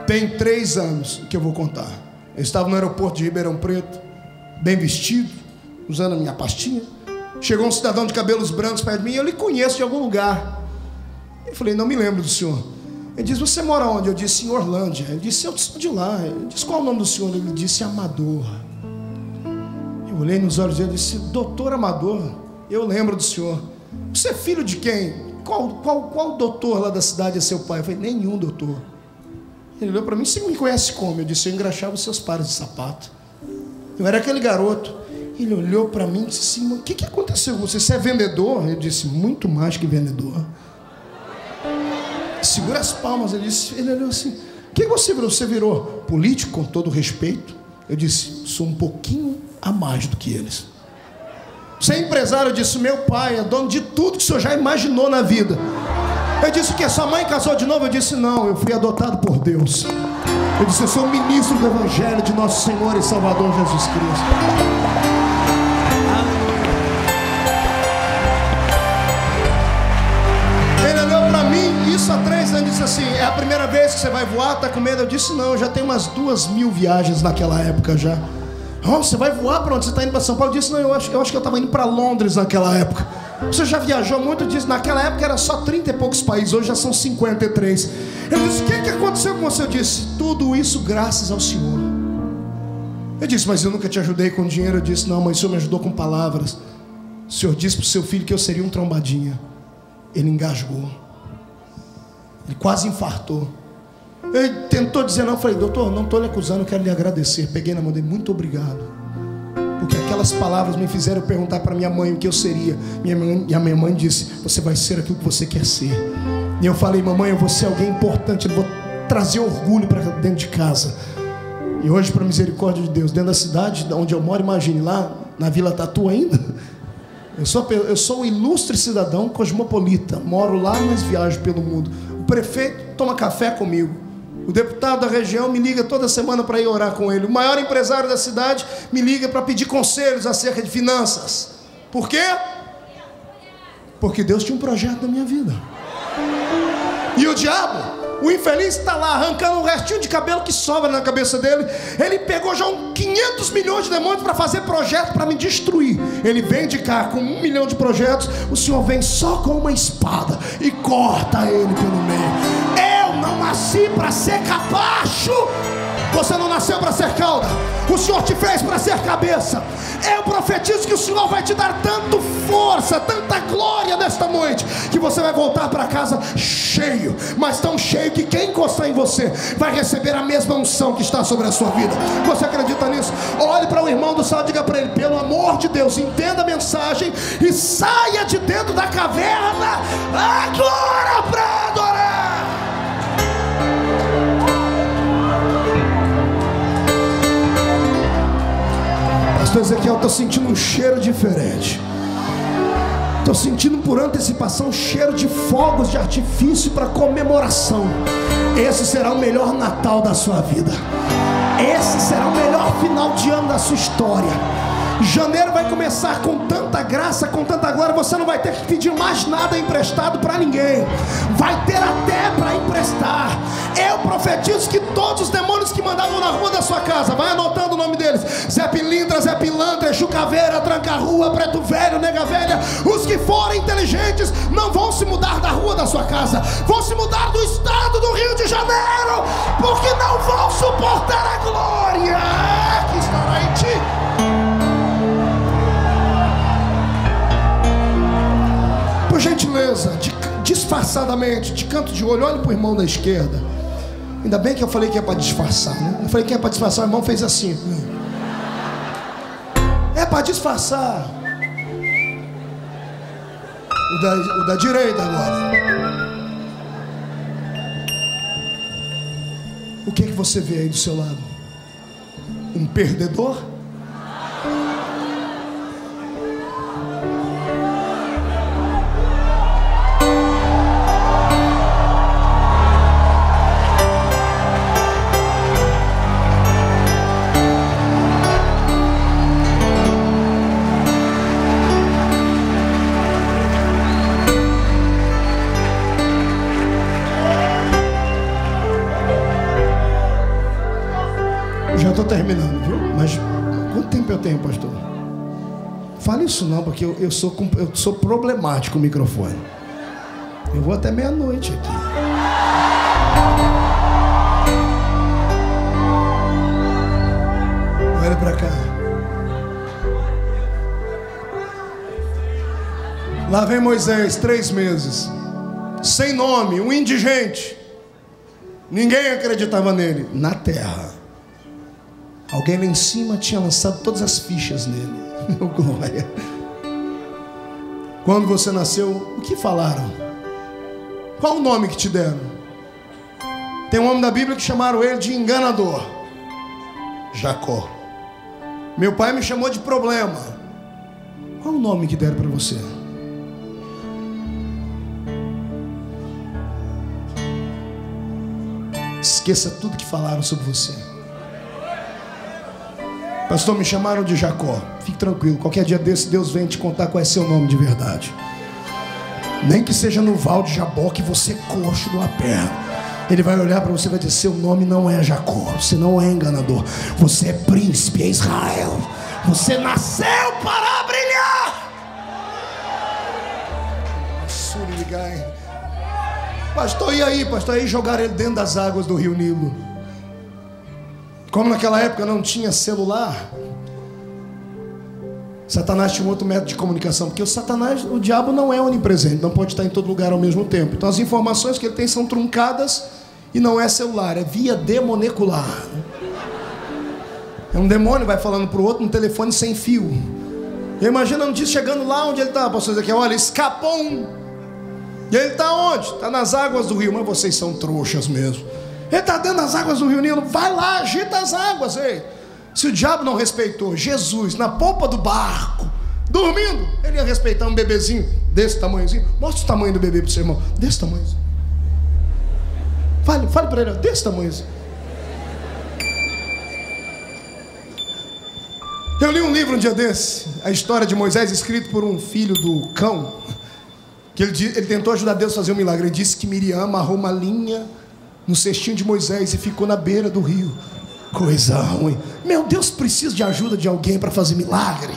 Tem 3 anos que eu vou contar. Eu estava no aeroporto de Ribeirão Preto, bem vestido, usando a minha pastinha. Chegou um cidadão de cabelos brancos perto de mim. Eu lhe conheço de algum lugar. Eu falei: não me lembro do senhor. Ele disse: você mora onde? Eu disse: em Orlândia. Ele disse: eu sou de lá. Eu disse: qual é o nome do senhor? Ele disse: Amador. Eu olhei nos olhos dele e disse: doutor Amador, eu lembro do senhor. Você é filho de quem? Qual doutor lá da cidade é seu pai? Eu falei: nenhum doutor. Ele olhou para mim, você me conhece como? Eu disse, eu engraxava os seus pares de sapato. Eu era aquele garoto. Ele olhou para mim e disse assim, o que aconteceu com você? Você é vendedor? Eu disse, muito mais que vendedor. Segura as palmas. Ele olhou assim, o que você virou? Você virou político, com todo respeito? Eu disse, sou um pouquinho a mais do que eles. Você é empresário? Eu disse, meu pai é dono de tudo que o senhor já imaginou na vida. Eu disse, o que? Sua mãe casou de novo? Eu disse, não, eu fui adotado por Deus. Eu disse, eu sou ministro do Evangelho de nosso Senhor e Salvador Jesus Cristo. Ele olhou para mim, isso há 3 anos, disse assim, é a primeira vez que você vai voar? Tá com medo? Eu disse, não, eu já tenho umas 2.000 viagens naquela época já. Oh, você vai voar para onde? Você está indo para São Paulo? Eu disse, não, eu acho que eu estava indo para Londres naquela época. Você já viajou muito disso? Naquela época era só 30 e poucos países, hoje já são 53. Ele disse, o que aconteceu com você? Eu disse, tudo isso graças ao Senhor. Eu disse, mas eu nunca te ajudei com dinheiro. Eu disse, não, mas o Senhor me ajudou com palavras. O Senhor disse para o seu filho que eu seria um trombadinha. Ele engasgou. Ele quase infartou. Ele tentou dizer não. Eu falei, doutor, não estou lhe acusando, eu quero lhe agradecer. Peguei na mão dele, muito obrigado. Porque aquelas palavras me fizeram perguntar para minha mãe o que eu seria. E a minha mãe disse, você vai ser aquilo que você quer ser. E eu falei, mamãe, eu vou ser alguém importante, eu vou trazer orgulho para dentro de casa. E hoje, para a misericórdia de Deus, dentro da cidade onde eu moro, imagine, lá na Vila Tatu ainda, eu sou um ilustre cidadão cosmopolita, moro lá, mas viajo pelo mundo. O prefeito toma café comigo. O deputado da região me liga toda semana para ir orar com ele. O maior empresário da cidade me liga para pedir conselhos acerca de finanças. Por quê? Porque Deus tinha um projeto na minha vida. E o diabo, o infeliz, está lá arrancando um restinho de cabelo que sobra na cabeça dele. Ele pegou já 500 milhões de demônios para fazer projeto para me destruir. Ele vem de cá com 1 milhão de projetos. O Senhor vem só com uma espada e corta ele pelo meio. Não nasci para ser capacho. Você não nasceu para ser cauda. O Senhor te fez para ser cabeça. Eu profetizo que o Senhor vai te dar tanta força, tanta glória nesta noite, que você vai voltar para casa cheio, mas tão cheio que quem encostar em você vai receber a mesma unção que está sobre a sua vida. Você acredita nisso? Olhe para o irmão do céu e diga para ele, pelo amor de Deus, entenda a mensagem e saia de dentro da caverna agora para adorar. Pastor Ezequiel, estou sentindo um cheiro diferente. Estou sentindo por antecipação um cheiro de fogos de artifício para comemoração. Esse será o melhor Natal da sua vida. Esse será o melhor final de ano da sua história. Janeiro vai começar com tanta graça, com tanta glória, você não vai ter que pedir mais nada emprestado para ninguém. Vai ter até para emprestar. Eu profetizo que todos os demônios que mandavam na rua da sua casa, vai anotando o nome deles: Zé Pilintra, Zé Pilantra, Exu Caveira, Tranca-Rua, Preto Velho, Nega Velha. Os que forem inteligentes não vão se mudar da rua da sua casa, vão se mudar do estado do Rio de Janeiro, porque não vão suportar a glória que estará em ti. Por gentileza, disfarçadamente, de canto de olho, olhe para o irmão da esquerda. Ainda bem que eu falei que é para disfarçar, né? Eu falei que é para disfarçar, o irmão fez assim. É para disfarçar. O da direita agora. O que é que você vê aí do seu lado? Um perdedor? Estou terminando, viu? Mas quanto tempo eu tenho, pastor? Fale isso não, porque eu sou problemático com o microfone. Eu vou até meia-noite aqui. Olha pra cá. Lá vem Moisés, 3 meses, sem nome, um indigente. Ninguém acreditava nele. Na terra, alguém lá em cima tinha lançado todas as fichas nele. Glória. Quando você nasceu, o que falaram? Qual o nome que te deram? Tem um homem da Bíblia que chamaram ele de enganador. Jacó. Meu pai me chamou de problema. Qual o nome que deram para você? Esqueça tudo que falaram sobre você. Pastor, me chamaram de Jacó. Fique tranquilo, qualquer dia desse Deus vem te contar qual é seu nome de verdade. Nem que seja no Val de Jaboque, você coxo de uma perna. Ele vai olhar para você e vai dizer: seu nome não é Jacó, você não é enganador, você é príncipe, é Israel. Você nasceu para brilhar. Pastor, e aí? Pastor, aí jogaram ele dentro das águas do rio Nilo. Como naquela época não tinha celular, Satanás tinha um outro método de comunicação, porque o diabo não é onipresente, não pode estar em todo lugar ao mesmo tempo. Então as informações que ele tem são truncadas e não é celular, é via demonecular. É um demônio, vai falando para o outro no telefone sem fio. Eu imagino a notícia chegando lá onde ele está, pastor Ezequiel, olha, escapou um. E ele está onde? Está nas águas do rio. Mas vocês são trouxas mesmo. Ele está dentro das águas do rio Nilo. Vai lá, agita as águas. Ei. Se o diabo não respeitou Jesus na polpa do barco, dormindo, ele ia respeitar um bebezinho desse tamanhozinho. Mostra o tamanho do bebê para o seu irmão. Desse tamanhozinho. Fale para ele, desse tamanhozinho. Eu li um livro um dia desse, a história de Moisés, escrito por um filho do cão, que ele tentou ajudar Deus a fazer um milagre. Ele disse que Miriam amarrou uma linha no cestinho de Moisés e ficou na beira do rio. Coisa ruim. Meu Deus, precisa de ajuda de alguém para fazer milagre.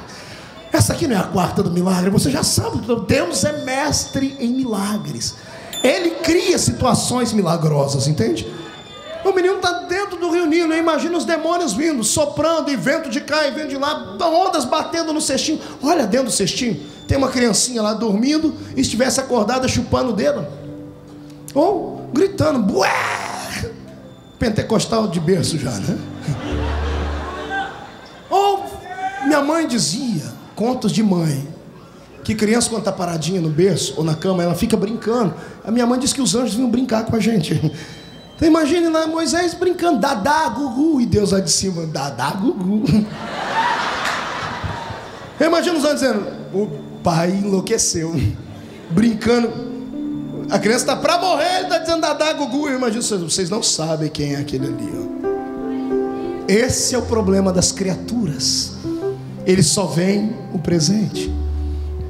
Essa aqui não é a quarta do milagre. Você já sabe, Deus é mestre em milagres. Ele cria situações milagrosas, entende? O menino está dentro do rio Nilo. Imagina os demônios vindo, soprando, e vento de cá e vento de lá, ondas batendo no cestinho. Olha dentro do cestinho, tem uma criancinha lá dormindo, e estivesse acordada chupando o dedo, ou gritando, bué! Pentecostal de berço já, né? Ou minha mãe dizia, contos de mãe, que criança quando está paradinha no berço ou na cama, ela fica brincando. A minha mãe disse que os anjos vinham brincar com a gente. Então imagine lá Moisés brincando, dadá, gugu, e Deus lá de cima, dadá, gugu. Imagina os anjos dizendo, o pai enlouqueceu, brincando. A criança está para morrer, ele está dizendo dadá, gugu. Eu imagino, vocês não sabem quem é aquele ali, ó. Esse é o problema das criaturas. Eles só veem o presente.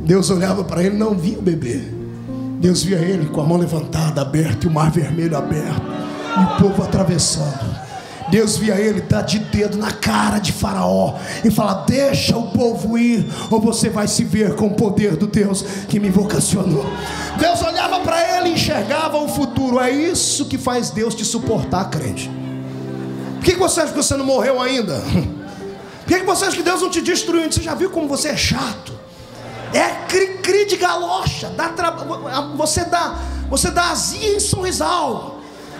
Deus olhava para ele e não via o bebê. Deus via ele com a mão levantada, aberta, e o mar vermelho aberto, e o povo atravessando. Deus via ele dar de dedo na cara de Faraó e falar: deixa o povo ir, ou você vai se ver com o poder do Deus que me vocacionou. Deus olhava para ele e enxergava o futuro. É isso que faz Deus te suportar, crente. Por que você acha que você não morreu ainda? Por que você acha que Deus não te destruiu ainda? Você já viu como você é chato? É cri-cri de galocha. Você dá azia em sorrisal.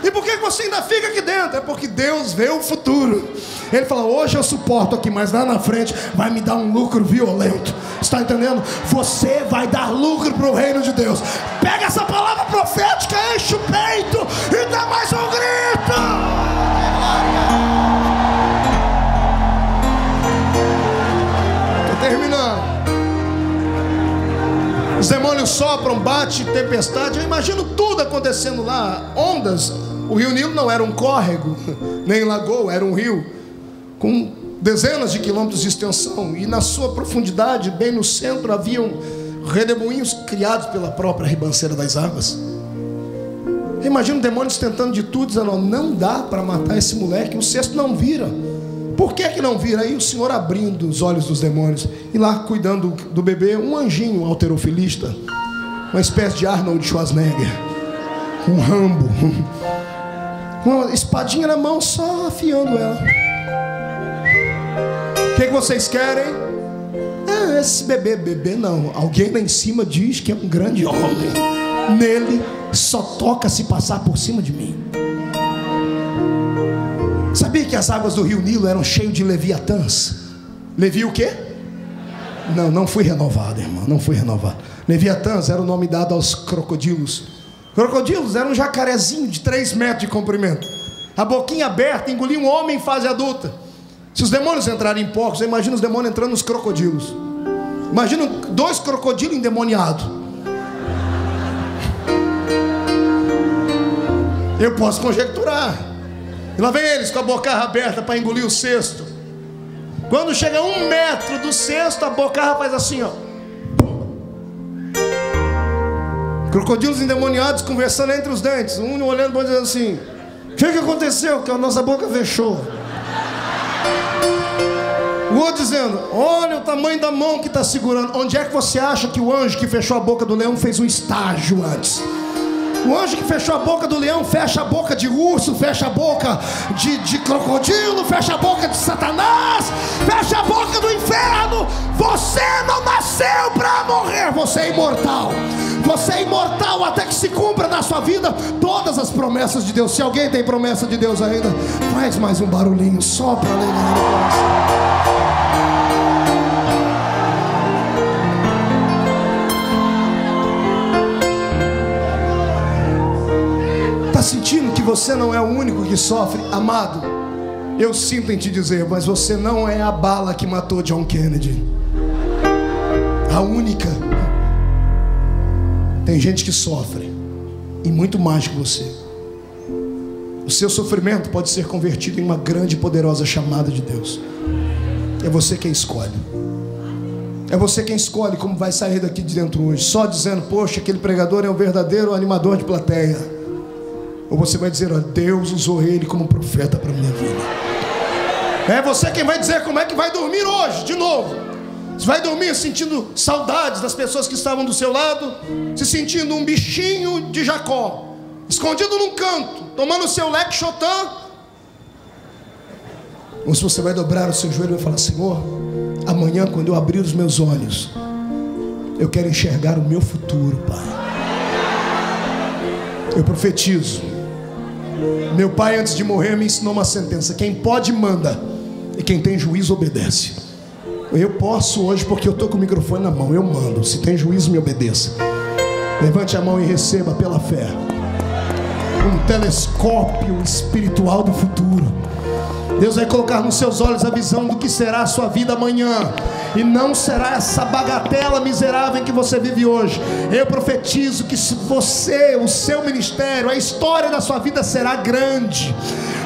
E por que você ainda fica aqui dentro? É porque Deus vê o futuro. Ele fala: hoje eu suporto aqui, mas lá na frente vai me dar um lucro violento. Está entendendo? Você vai dar lucro para o reino de Deus. Pega essa palavra profética, enche o peito e dá mais um grito. Estou terminando. Os demônios sopram, bate, tempestade. Eu imagino tudo acontecendo lá. Ondas. O rio Nilo não era um córrego, nem lagoa, era um rio com dezenas de quilômetros de extensão. E na sua profundidade, bem no centro, haviam redemoinhos criados pela própria ribanceira das águas. Eu imagino demônios tentando de tudo, dizendo: não dá para matar esse moleque, o cesto não vira. Por que não vira? Aí o Senhor abrindo os olhos dos demônios, e lá cuidando do bebê, um anjinho halterofilista, uma espécie de Arnold Schwarzenegger, um Rambo, uma espadinha na mão, só afiando ela. O que vocês querem? Esse bebê não. Alguém lá em cima diz que é um grande homem. Nele só toca se passar por cima de mim. Sabia que as águas do rio Nilo eram cheias de leviatãs? Levi o quê? Não fui renovado, irmão, não fui renovado. Leviatãs era o nome dado aos crocodilos. Crocodilos eram um jacarezinho de 3 metros de comprimento, a boquinha aberta, engolia um homem em fase adulta. Se os demônios entrarem em porcos, você imagina os demônios entrando nos crocodilos. Imagina 2 crocodilos endemoniados. Eu posso conjecturar. E lá vem eles com a bocarra aberta para engolir o cesto. Quando chega a 1 metro do cesto, a bocarra faz assim, ó. Crocodilos endemoniados conversando entre os dentes, um olhando para o outro dizendo assim: o que aconteceu? Que a nossa boca fechou. O outro dizendo: olha o tamanho da mão que está segurando. Onde é que você acha que o anjo que fechou a boca do leão fez um estágio antes? O anjo que fechou a boca do leão fecha a boca de urso, fecha a boca de crocodilo, fecha a boca de Satanás, fecha a boca do inferno. Você não nasceu para morrer, você é imortal. Você é imortal até que se cumpra na sua vida todas as promessas de Deus. Se alguém tem promessa de Deus ainda, faz mais um barulhinho só para alegrar o coração. Está sentindo que você não é o único que sofre? Amado, eu sinto em te dizer, mas você não é a bala que matou John Kennedy. A única. Tem gente que sofre, e muito mais que você. O seu sofrimento pode ser convertido em uma grande e poderosa chamada de Deus. É você quem escolhe. É você quem escolhe como vai sair daqui de dentro hoje. Só dizendo: poxa, aquele pregador é um verdadeiro animador de plateia. Ou você vai dizer: ó, Deus usou ele como profeta para a minha vida. É você quem vai dizer como é que vai dormir hoje, de novo. Você vai dormir sentindo saudades das pessoas que estavam do seu lado, se sentindo um bichinho de Jacó, escondido num canto, tomando o seu Lexotan. Ou se você vai dobrar o seu joelho e vai falar: Senhor, amanhã quando eu abrir os meus olhos, eu quero enxergar o meu futuro, Pai. Eu profetizo. Meu pai, antes de morrer, me ensinou uma sentença: quem pode manda, e quem tem juízo obedece. Eu posso hoje, porque eu estou com o microfone na mão, eu mando. Se tem juízo, me obedeça. Levante a mão e receba pela fé um telescópio espiritual do futuro. Deus vai colocar nos seus olhos a visão do que será a sua vida amanhã, e não será essa bagatela miserável em que você vive hoje. Eu profetizo que você, o seu ministério, a história da sua vida será grande.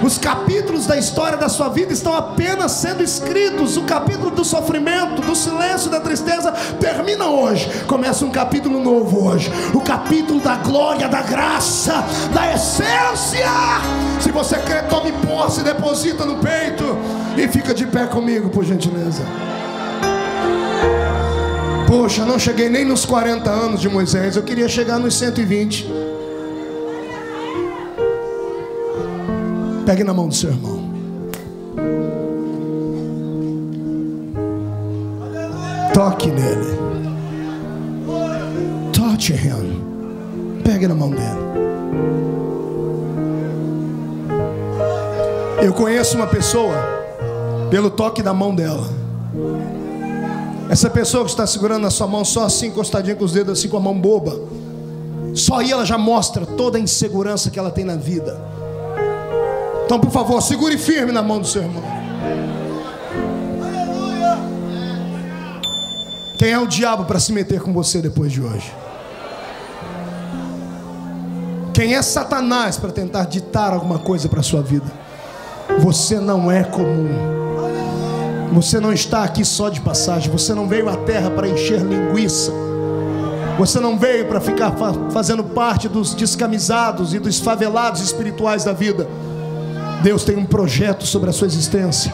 Os capítulos da história da sua vida estão apenas sendo escritos. O capítulo do sofrimento, do silêncio, da tristeza termina hoje. Começa um capítulo novo hoje. O capítulo da glória, da graça, da essência. Se você crê, tome posse, deposita no peito e fica de pé comigo, por gentileza. Poxa, não cheguei nem nos 40 anos de Moisés. Eu queria chegar nos 120. Pegue na mão do seu irmão. Toque nele. Touch him. Pegue na mão dele. Eu conheço uma pessoa pelo toque da mão dela. Essa pessoa que está segurando na sua mão só assim, encostadinha com os dedos assim, com a mão boba, só aí ela já mostra toda a insegurança que ela tem na vida. Então, por favor, segure firme na mão do seu irmão. Quem é o diabo para se meter com você depois de hoje? Quem é Satanás para tentar ditar alguma coisa para a sua vida? Você não é comum. Você não está aqui só de passagem. Você não veio à terra para encher linguiça. Você não veio para ficar fazendo parte dos descamisados e dos favelados espirituais da vida. Deus tem um projeto sobre a sua existência,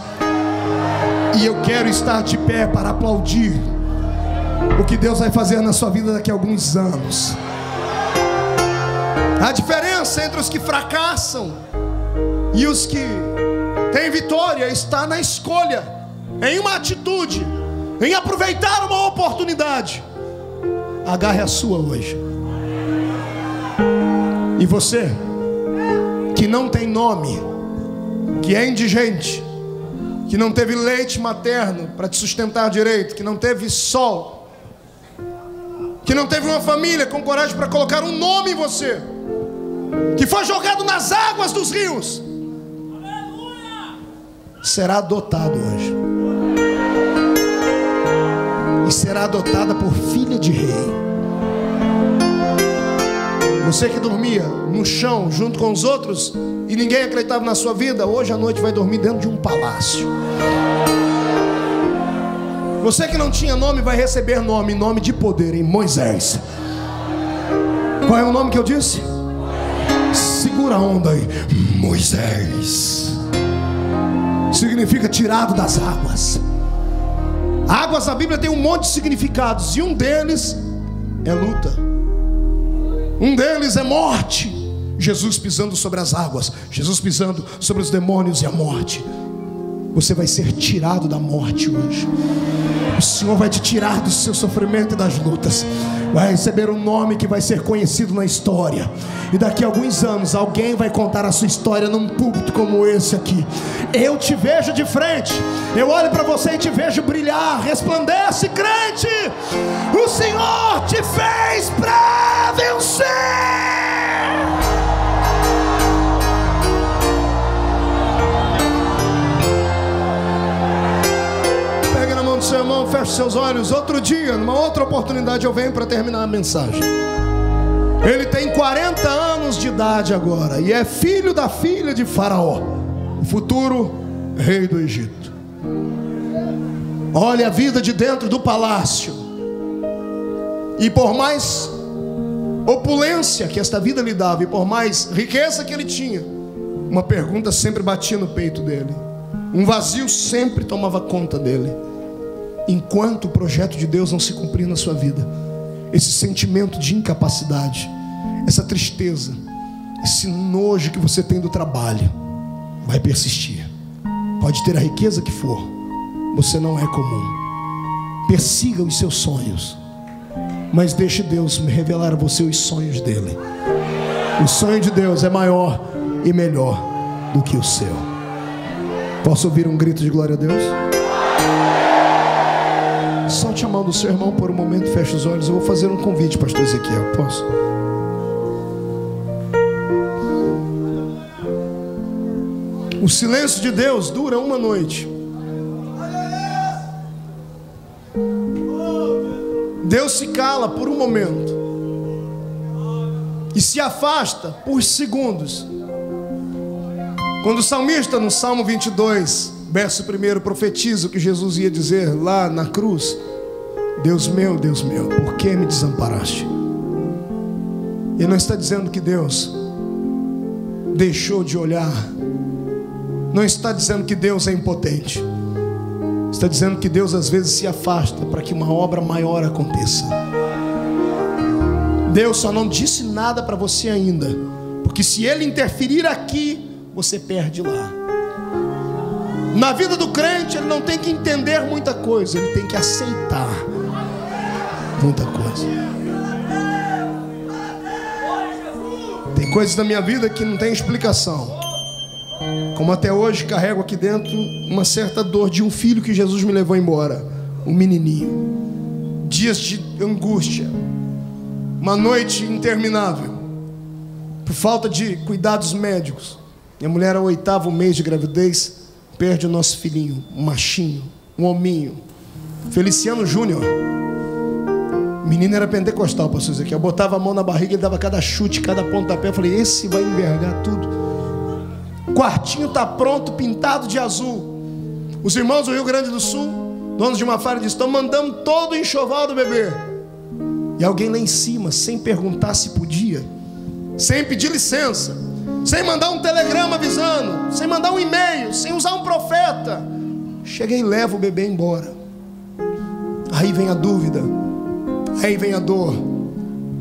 e eu quero estar de pé para aplaudir o que Deus vai fazer na sua vida daqui a alguns anos. A diferença entre os que fracassam e os que têm vitória está na escolha, em uma atitude, em aproveitar uma oportunidade. Agarre a sua hoje. E você que não tem nome, que é indigente, que não teve leite materno para te sustentar direito, que não teve sol, que não teve uma família com coragem para colocar um nome em você, que foi jogado nas águas dos rios, será adotado hoje. E será adotada por filha de rei. Você que dormia no chão junto com os outros e ninguém acreditava na sua vida, hoje à noite vai dormir dentro de um palácio. Você que não tinha nome vai receber nome de poder em Moisés. Qual é o nome que eu disse? Segura a onda aí. Moisés significa tirado das águas. Águas na Bíblia tem um monte de significados, e um deles é luta, um deles é morte. Jesus pisando sobre as águas, Jesus pisando sobre os demônios e a morte. Você vai ser tirado da morte hoje. O Senhor vai te tirar do seu sofrimento e das lutas. Vai receber um nome que vai ser conhecido na história. E daqui a alguns anos alguém vai contar a sua história num púlpito como esse aqui. Eu te vejo de frente, eu olho para você e te vejo brilhar. Resplandece, crente. O Senhor te fez para vencer. Do seu irmão, feche seus olhos. Outro dia, numa outra oportunidade, eu venho para terminar a mensagem. Ele tem 40 anos de idade agora e é filho da filha de Faraó, o futuro rei do Egito. Olha a vida de dentro do palácio, e por mais opulência que esta vida lhe dava, e por mais riqueza que ele tinha, uma pergunta sempre batia no peito dele, um vazio sempre tomava conta dele. Enquanto o projeto de Deus não se cumprir na sua vida, esse sentimento de incapacidade, essa tristeza, esse nojo que você tem do trabalho, vai persistir. Pode ter a riqueza que for, você não é comum. Persiga os seus sonhos, mas deixe Deus me revelar a você os sonhos dele. O sonho de Deus é maior e melhor do que o seu. Posso ouvir um grito de glória a Deus? Solte a mão do seu irmão por um momento, feche os olhos. Eu vou fazer um convite, pastor Ezequiel. Posso? O silêncio de Deus dura uma noite. Deus se cala por um momento e se afasta por segundos. Quando o salmista, no Salmo 22, verso 1, profetiza o que Jesus ia dizer lá na cruz: Deus meu, por que me desamparaste? Ele não está dizendo que Deus deixou de olhar, não está dizendo que Deus é impotente, está dizendo que Deus às vezes se afasta para que uma obra maior aconteça. Deus só não disse nada para você ainda, porque se Ele interferir aqui, você perde lá. Na vida do crente, ele não tem que entender muita coisa, ele tem que aceitar muita coisa. Tem coisas da minha vida que não tem explicação, como até hoje carrego aqui dentro uma certa dor de um filho que Jesus me levou embora, um menininho. Dias de angústia, uma noite interminável, por falta de cuidados médicos. Minha mulher, ao 8º mês de gravidez, perde o nosso filhinho, um machinho, um hominho, Feliciano Júnior. O menino era pentecostal, pastor Ezequiel. Eu botava a mão na barriga, ele dava cada chute, cada pontapé. Eu falei, esse vai envergar tudo. O quartinho está pronto, pintado de azul. Os irmãos do Rio Grande do Sul, donos de uma fábrica, dizem, estão mandando todo o enxoval do bebê. E alguém lá em cima, sem perguntar se podia, sem pedir licença, sem mandar um telegrama avisando, sem mandar um e-mail, sem usar um profeta, chega e leva o bebê embora. Aí vem a dúvida, aí vem a dor,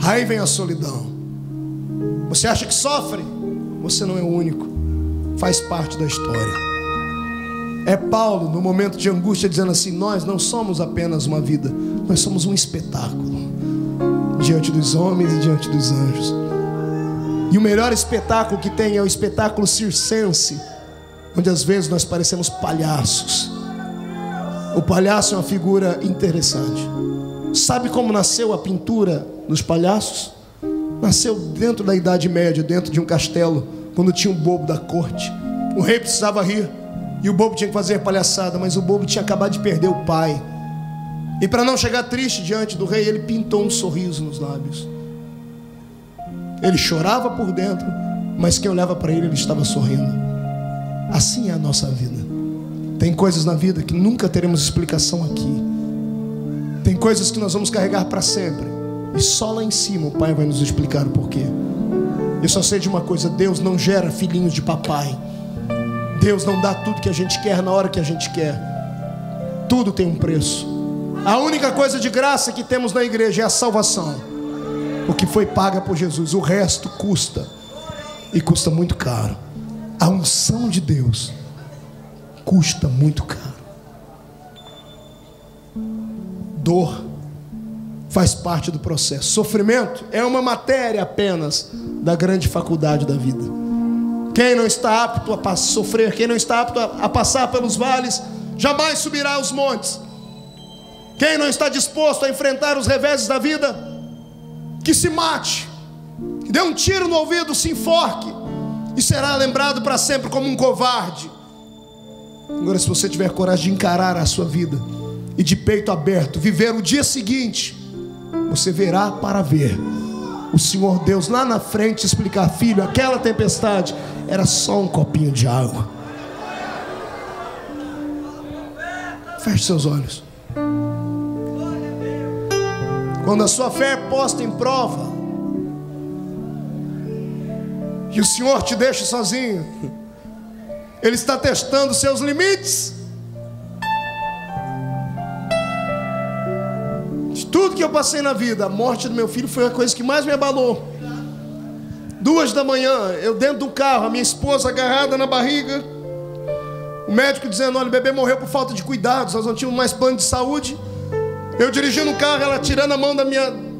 aí vem a solidão. Você acha que sofre? Você não é o único, faz parte da história. É Paulo, no momento de angústia, dizendo assim: nós não somos apenas uma vida, nós somos um espetáculo diante dos homens e diante dos anjos. E o melhor espetáculo que tem é o espetáculo circense, onde às vezes nós parecemos palhaços. O palhaço é uma figura interessante. Sabe como nasceu a pintura dos palhaços? Nasceu dentro da Idade Média, dentro de um castelo, quando tinha um bobo da corte. O rei precisava rir e o bobo tinha que fazer palhaçada, mas o bobo tinha acabado de perder o pai. E para não chegar triste diante do rei, ele pintou um sorriso nos lábios. Ele chorava por dentro, mas quem olhava para ele estava sorrindo. Assim é a nossa vida. Tem coisas na vida que nunca teremos explicação aqui. Tem coisas que nós vamos carregar para sempre, e só lá em cima o Pai vai nos explicar o porquê. Eu só sei de uma coisa: Deus não gera filhinhos de papai. Deus não dá tudo que a gente quer na hora que a gente quer. Tudo tem um preço. A única coisa de graça que temos na igreja é a salvação, o que foi paga por Jesus. O resto custa, e custa muito caro. A unção de Deus custa muito caro. Dor faz parte do processo. Sofrimento é uma matéria apenas da grande faculdade da vida. Quem não está apto a sofrer, quem não está apto a passar pelos vales, jamais subirá aos montes. Quem não está disposto a enfrentar os reveses da vida, que se mate, que dê um tiro no ouvido, se enforque, e será lembrado para sempre como um covarde. Agora, se você tiver coragem de encarar a sua vida e de peito aberto viver o dia seguinte, você verá para ver o Senhor Deus lá na frente explicar: filho, aquela tempestade era só um copinho de água. Feche seus olhos. Quando a sua fé é posta em prova e o Senhor te deixa sozinho, Ele está testando seus limites. De tudo que eu passei na vida, a morte do meu filho foi a coisa que mais me abalou. 2 da manhã, eu dentro do carro, a minha esposa agarrada na barriga, o médico dizendo: olha, o bebê morreu por falta de cuidados, nós não tínhamos mais plano de saúde. Eu dirigindo o carro, ela tirando a mão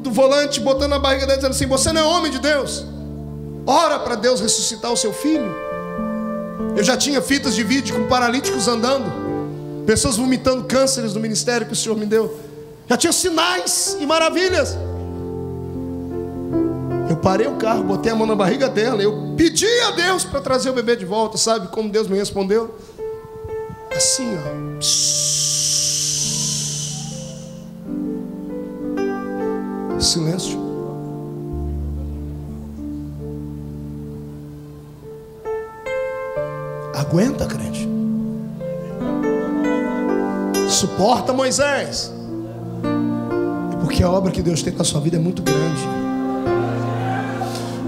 do volante, botando na barriga dela, dizendo assim: você não é homem de Deus, ora para Deus ressuscitar o seu filho. Eu já tinha fitas de vídeo com paralíticos andando, pessoas vomitando cânceres no ministério que o Senhor me deu. Já tinha sinais e maravilhas. Eu parei o carro, botei a mão na barriga dela, eu pedi a Deus para trazer o bebê de volta. Sabe como Deus me respondeu? Assim, ó. Silêncio. Aguenta, crente. Suporta, Moisés. Porque a obra que Deus tem na sua vida é muito grande.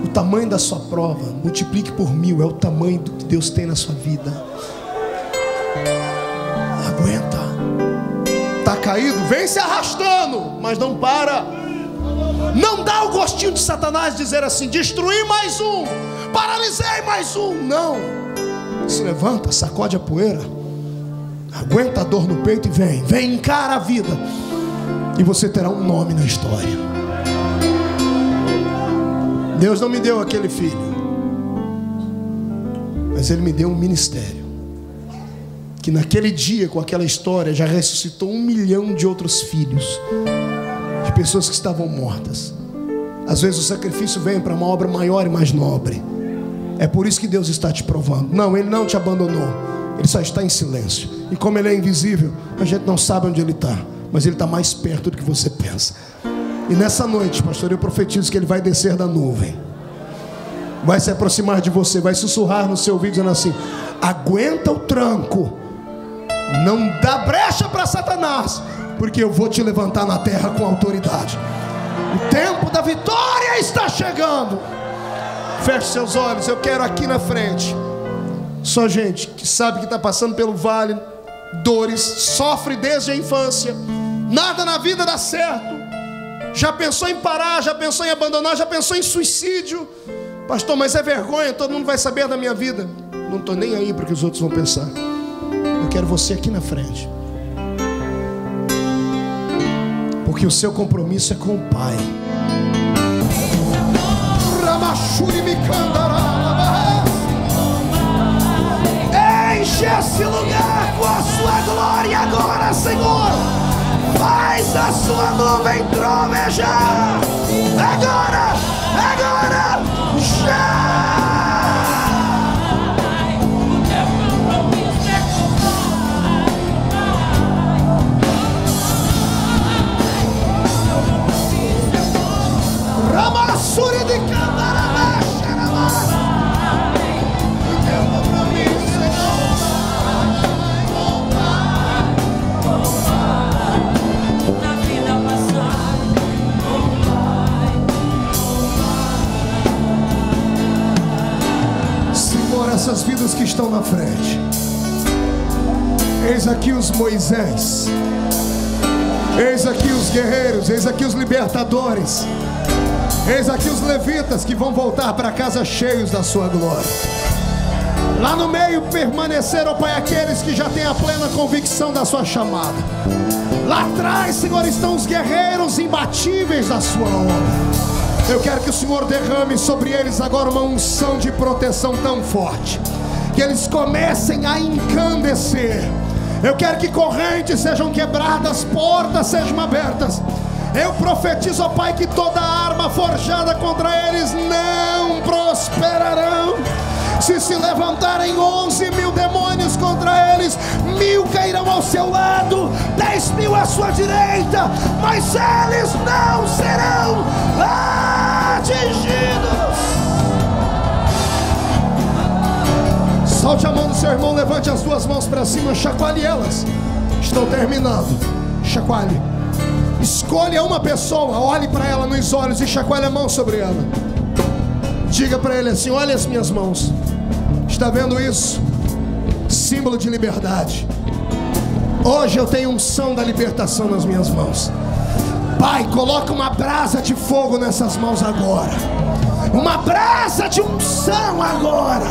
O tamanho da sua prova, multiplique por 1000, é o tamanho do que Deus tem na sua vida. Aguenta. Está caído, vem se arrastando, mas não para. Não dá o gostinho de Satanás dizer assim: destruí mais um, paralisei mais um. Não. Se levanta, sacode a poeira, aguenta a dor no peito e vem, encara a vida, e você terá um nome na história. Deus não me deu aquele filho, mas Ele me deu um ministério, que naquele dia, com aquela história, já ressuscitou 1 milhão de outros filhos, de pessoas que estavam mortas. Às vezes o sacrifício vem para uma obra maior e mais nobre. É por isso que Deus está te provando. Não, Ele não te abandonou, Ele só está em silêncio. E como Ele é invisível, a gente não sabe onde Ele está, mas Ele está mais perto do que você pensa. E nessa noite, pastor, eu profetizo que Ele vai descer da nuvem, vai se aproximar de você, vai sussurrar no seu ouvido dizendo assim: aguenta o tranco, não dá brecha para Satanás, porque eu vou te levantar na terra com autoridade. O tempo da vitória está chegando. Feche seus olhos. Eu quero aqui na frente só gente que sabe que está passando pelo vale, dores, sofre desde a infância, nada na vida dá certo, já pensou em parar, já pensou em abandonar, já pensou em suicídio. Pastor, mas é vergonha, todo mundo vai saber da minha vida. Não estou nem aí para o que os outros vão pensar. Eu quero você aqui na frente, porque o seu compromisso é com o Pai. glória agora, Senhor. Faz a sua nuvem trovejar. Agora, agora, já. Ramassuri de Candarabá, Xarabá. O teu compromisso é
na vida passada.
Senhor, essas vidas que estão na frente. Eis aqui os Moisés. Eis aqui os guerreiros. Eis aqui os libertadores. Eis aqui os levitas que vão voltar para casa cheios da sua glória. Lá no meio permaneceram, Pai, aqueles que já têm a plena convicção da sua chamada. Lá atrás, Senhor, estão os guerreiros imbatíveis da sua obra. Eu quero que o Senhor derrame sobre eles agora uma unção de proteção tão forte, que eles comecem a encandecer. Eu quero que correntes sejam quebradas, portas sejam abertas. Eu profetizo, ó Pai, que toda arma forjada contra eles não prosperarão. Se levantarem 11.000 demônios contra eles, 1.000 cairão ao seu lado, 10.000 à sua direita, mas eles não serão atingidos. Solte a mão do seu irmão, levante as duas mãos para cima, chacoalhe elas. Estou terminando. Chacoalhe. Escolha uma pessoa, olhe para ela nos olhos e chacoalhe a mão sobre ela. Diga para ele assim: olha as minhas mãos. Está vendo isso? Símbolo de liberdade. Hoje eu tenho unção da libertação nas minhas mãos. Pai, coloca uma brasa de fogo nessas mãos agora. Uma brasa de unção agora.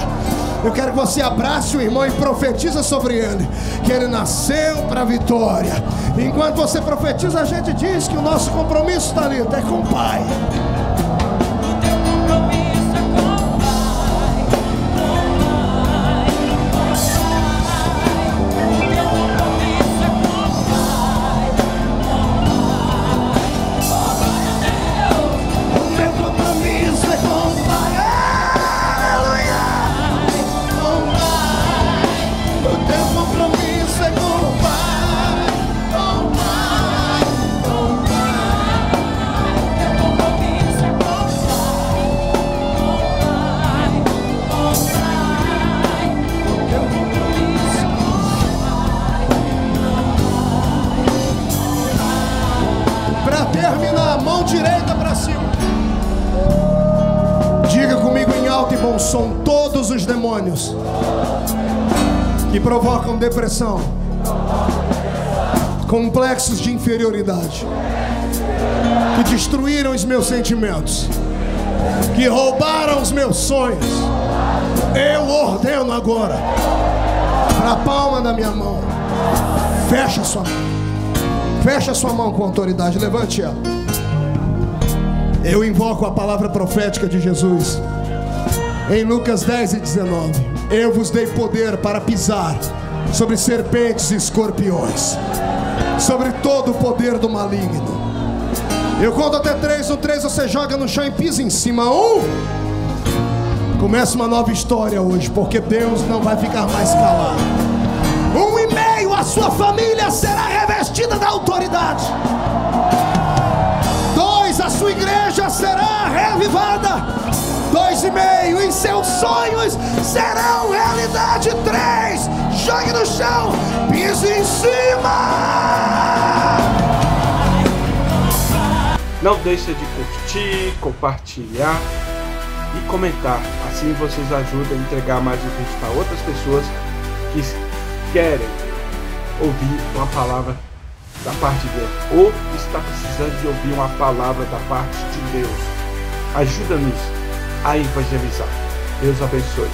Eu quero que você abrace o irmão e profetiza sobre ele que ele nasceu para a vitória. Enquanto você profetiza, a gente diz que o nosso compromisso, Thalita, é com o Pai.
O teu compromisso é com o Pai, com o Pai, com o Pai. O teu compromisso é com o Pai, com o Pai.
O meu compromisso é com o Pai. Aleluia. Com o Pai. O teu compromisso é com o Pai. Com o Pai. Com o Pai.
O teu compromisso é com o Pai, com o Pai. O teu compromisso é com o Pai.
Para terminar, mão direita para cima. Diga comigo em alto e bom som: todos os demônios que provocam depressão, complexos de inferioridade, que destruíram os meus sentimentos, que roubaram os meus sonhos, eu ordeno agora, para a palma da minha mão, fecha sua mão. Fecha sua mão com autoridade, levante ela. Eu invoco a palavra profética de Jesus em Lucas 10:19. Eu vos dei poder para pisar sobre serpentes e escorpiões, sobre todo o poder do maligno. Eu conto até 3, no 3 você joga no chão e pisa em cima. 1. Começa uma nova história hoje, porque Deus não vai ficar mais calado. 1,5, a sua família será revestida da autoridade. 2, a sua igreja será revivada. 2,5, e seus sonhos serão realidade. 3, jogue no chão, pise em cima.
Não deixe de curtir, compartilhar e comentar. Assim vocês ajudam a entregar mais o vídeo para outras pessoas que querem ouvir uma palavra da parte de Deus, ou está precisando de ouvir uma palavra da parte de Deus. Ajuda-nos a evangelizar. Deus abençoe.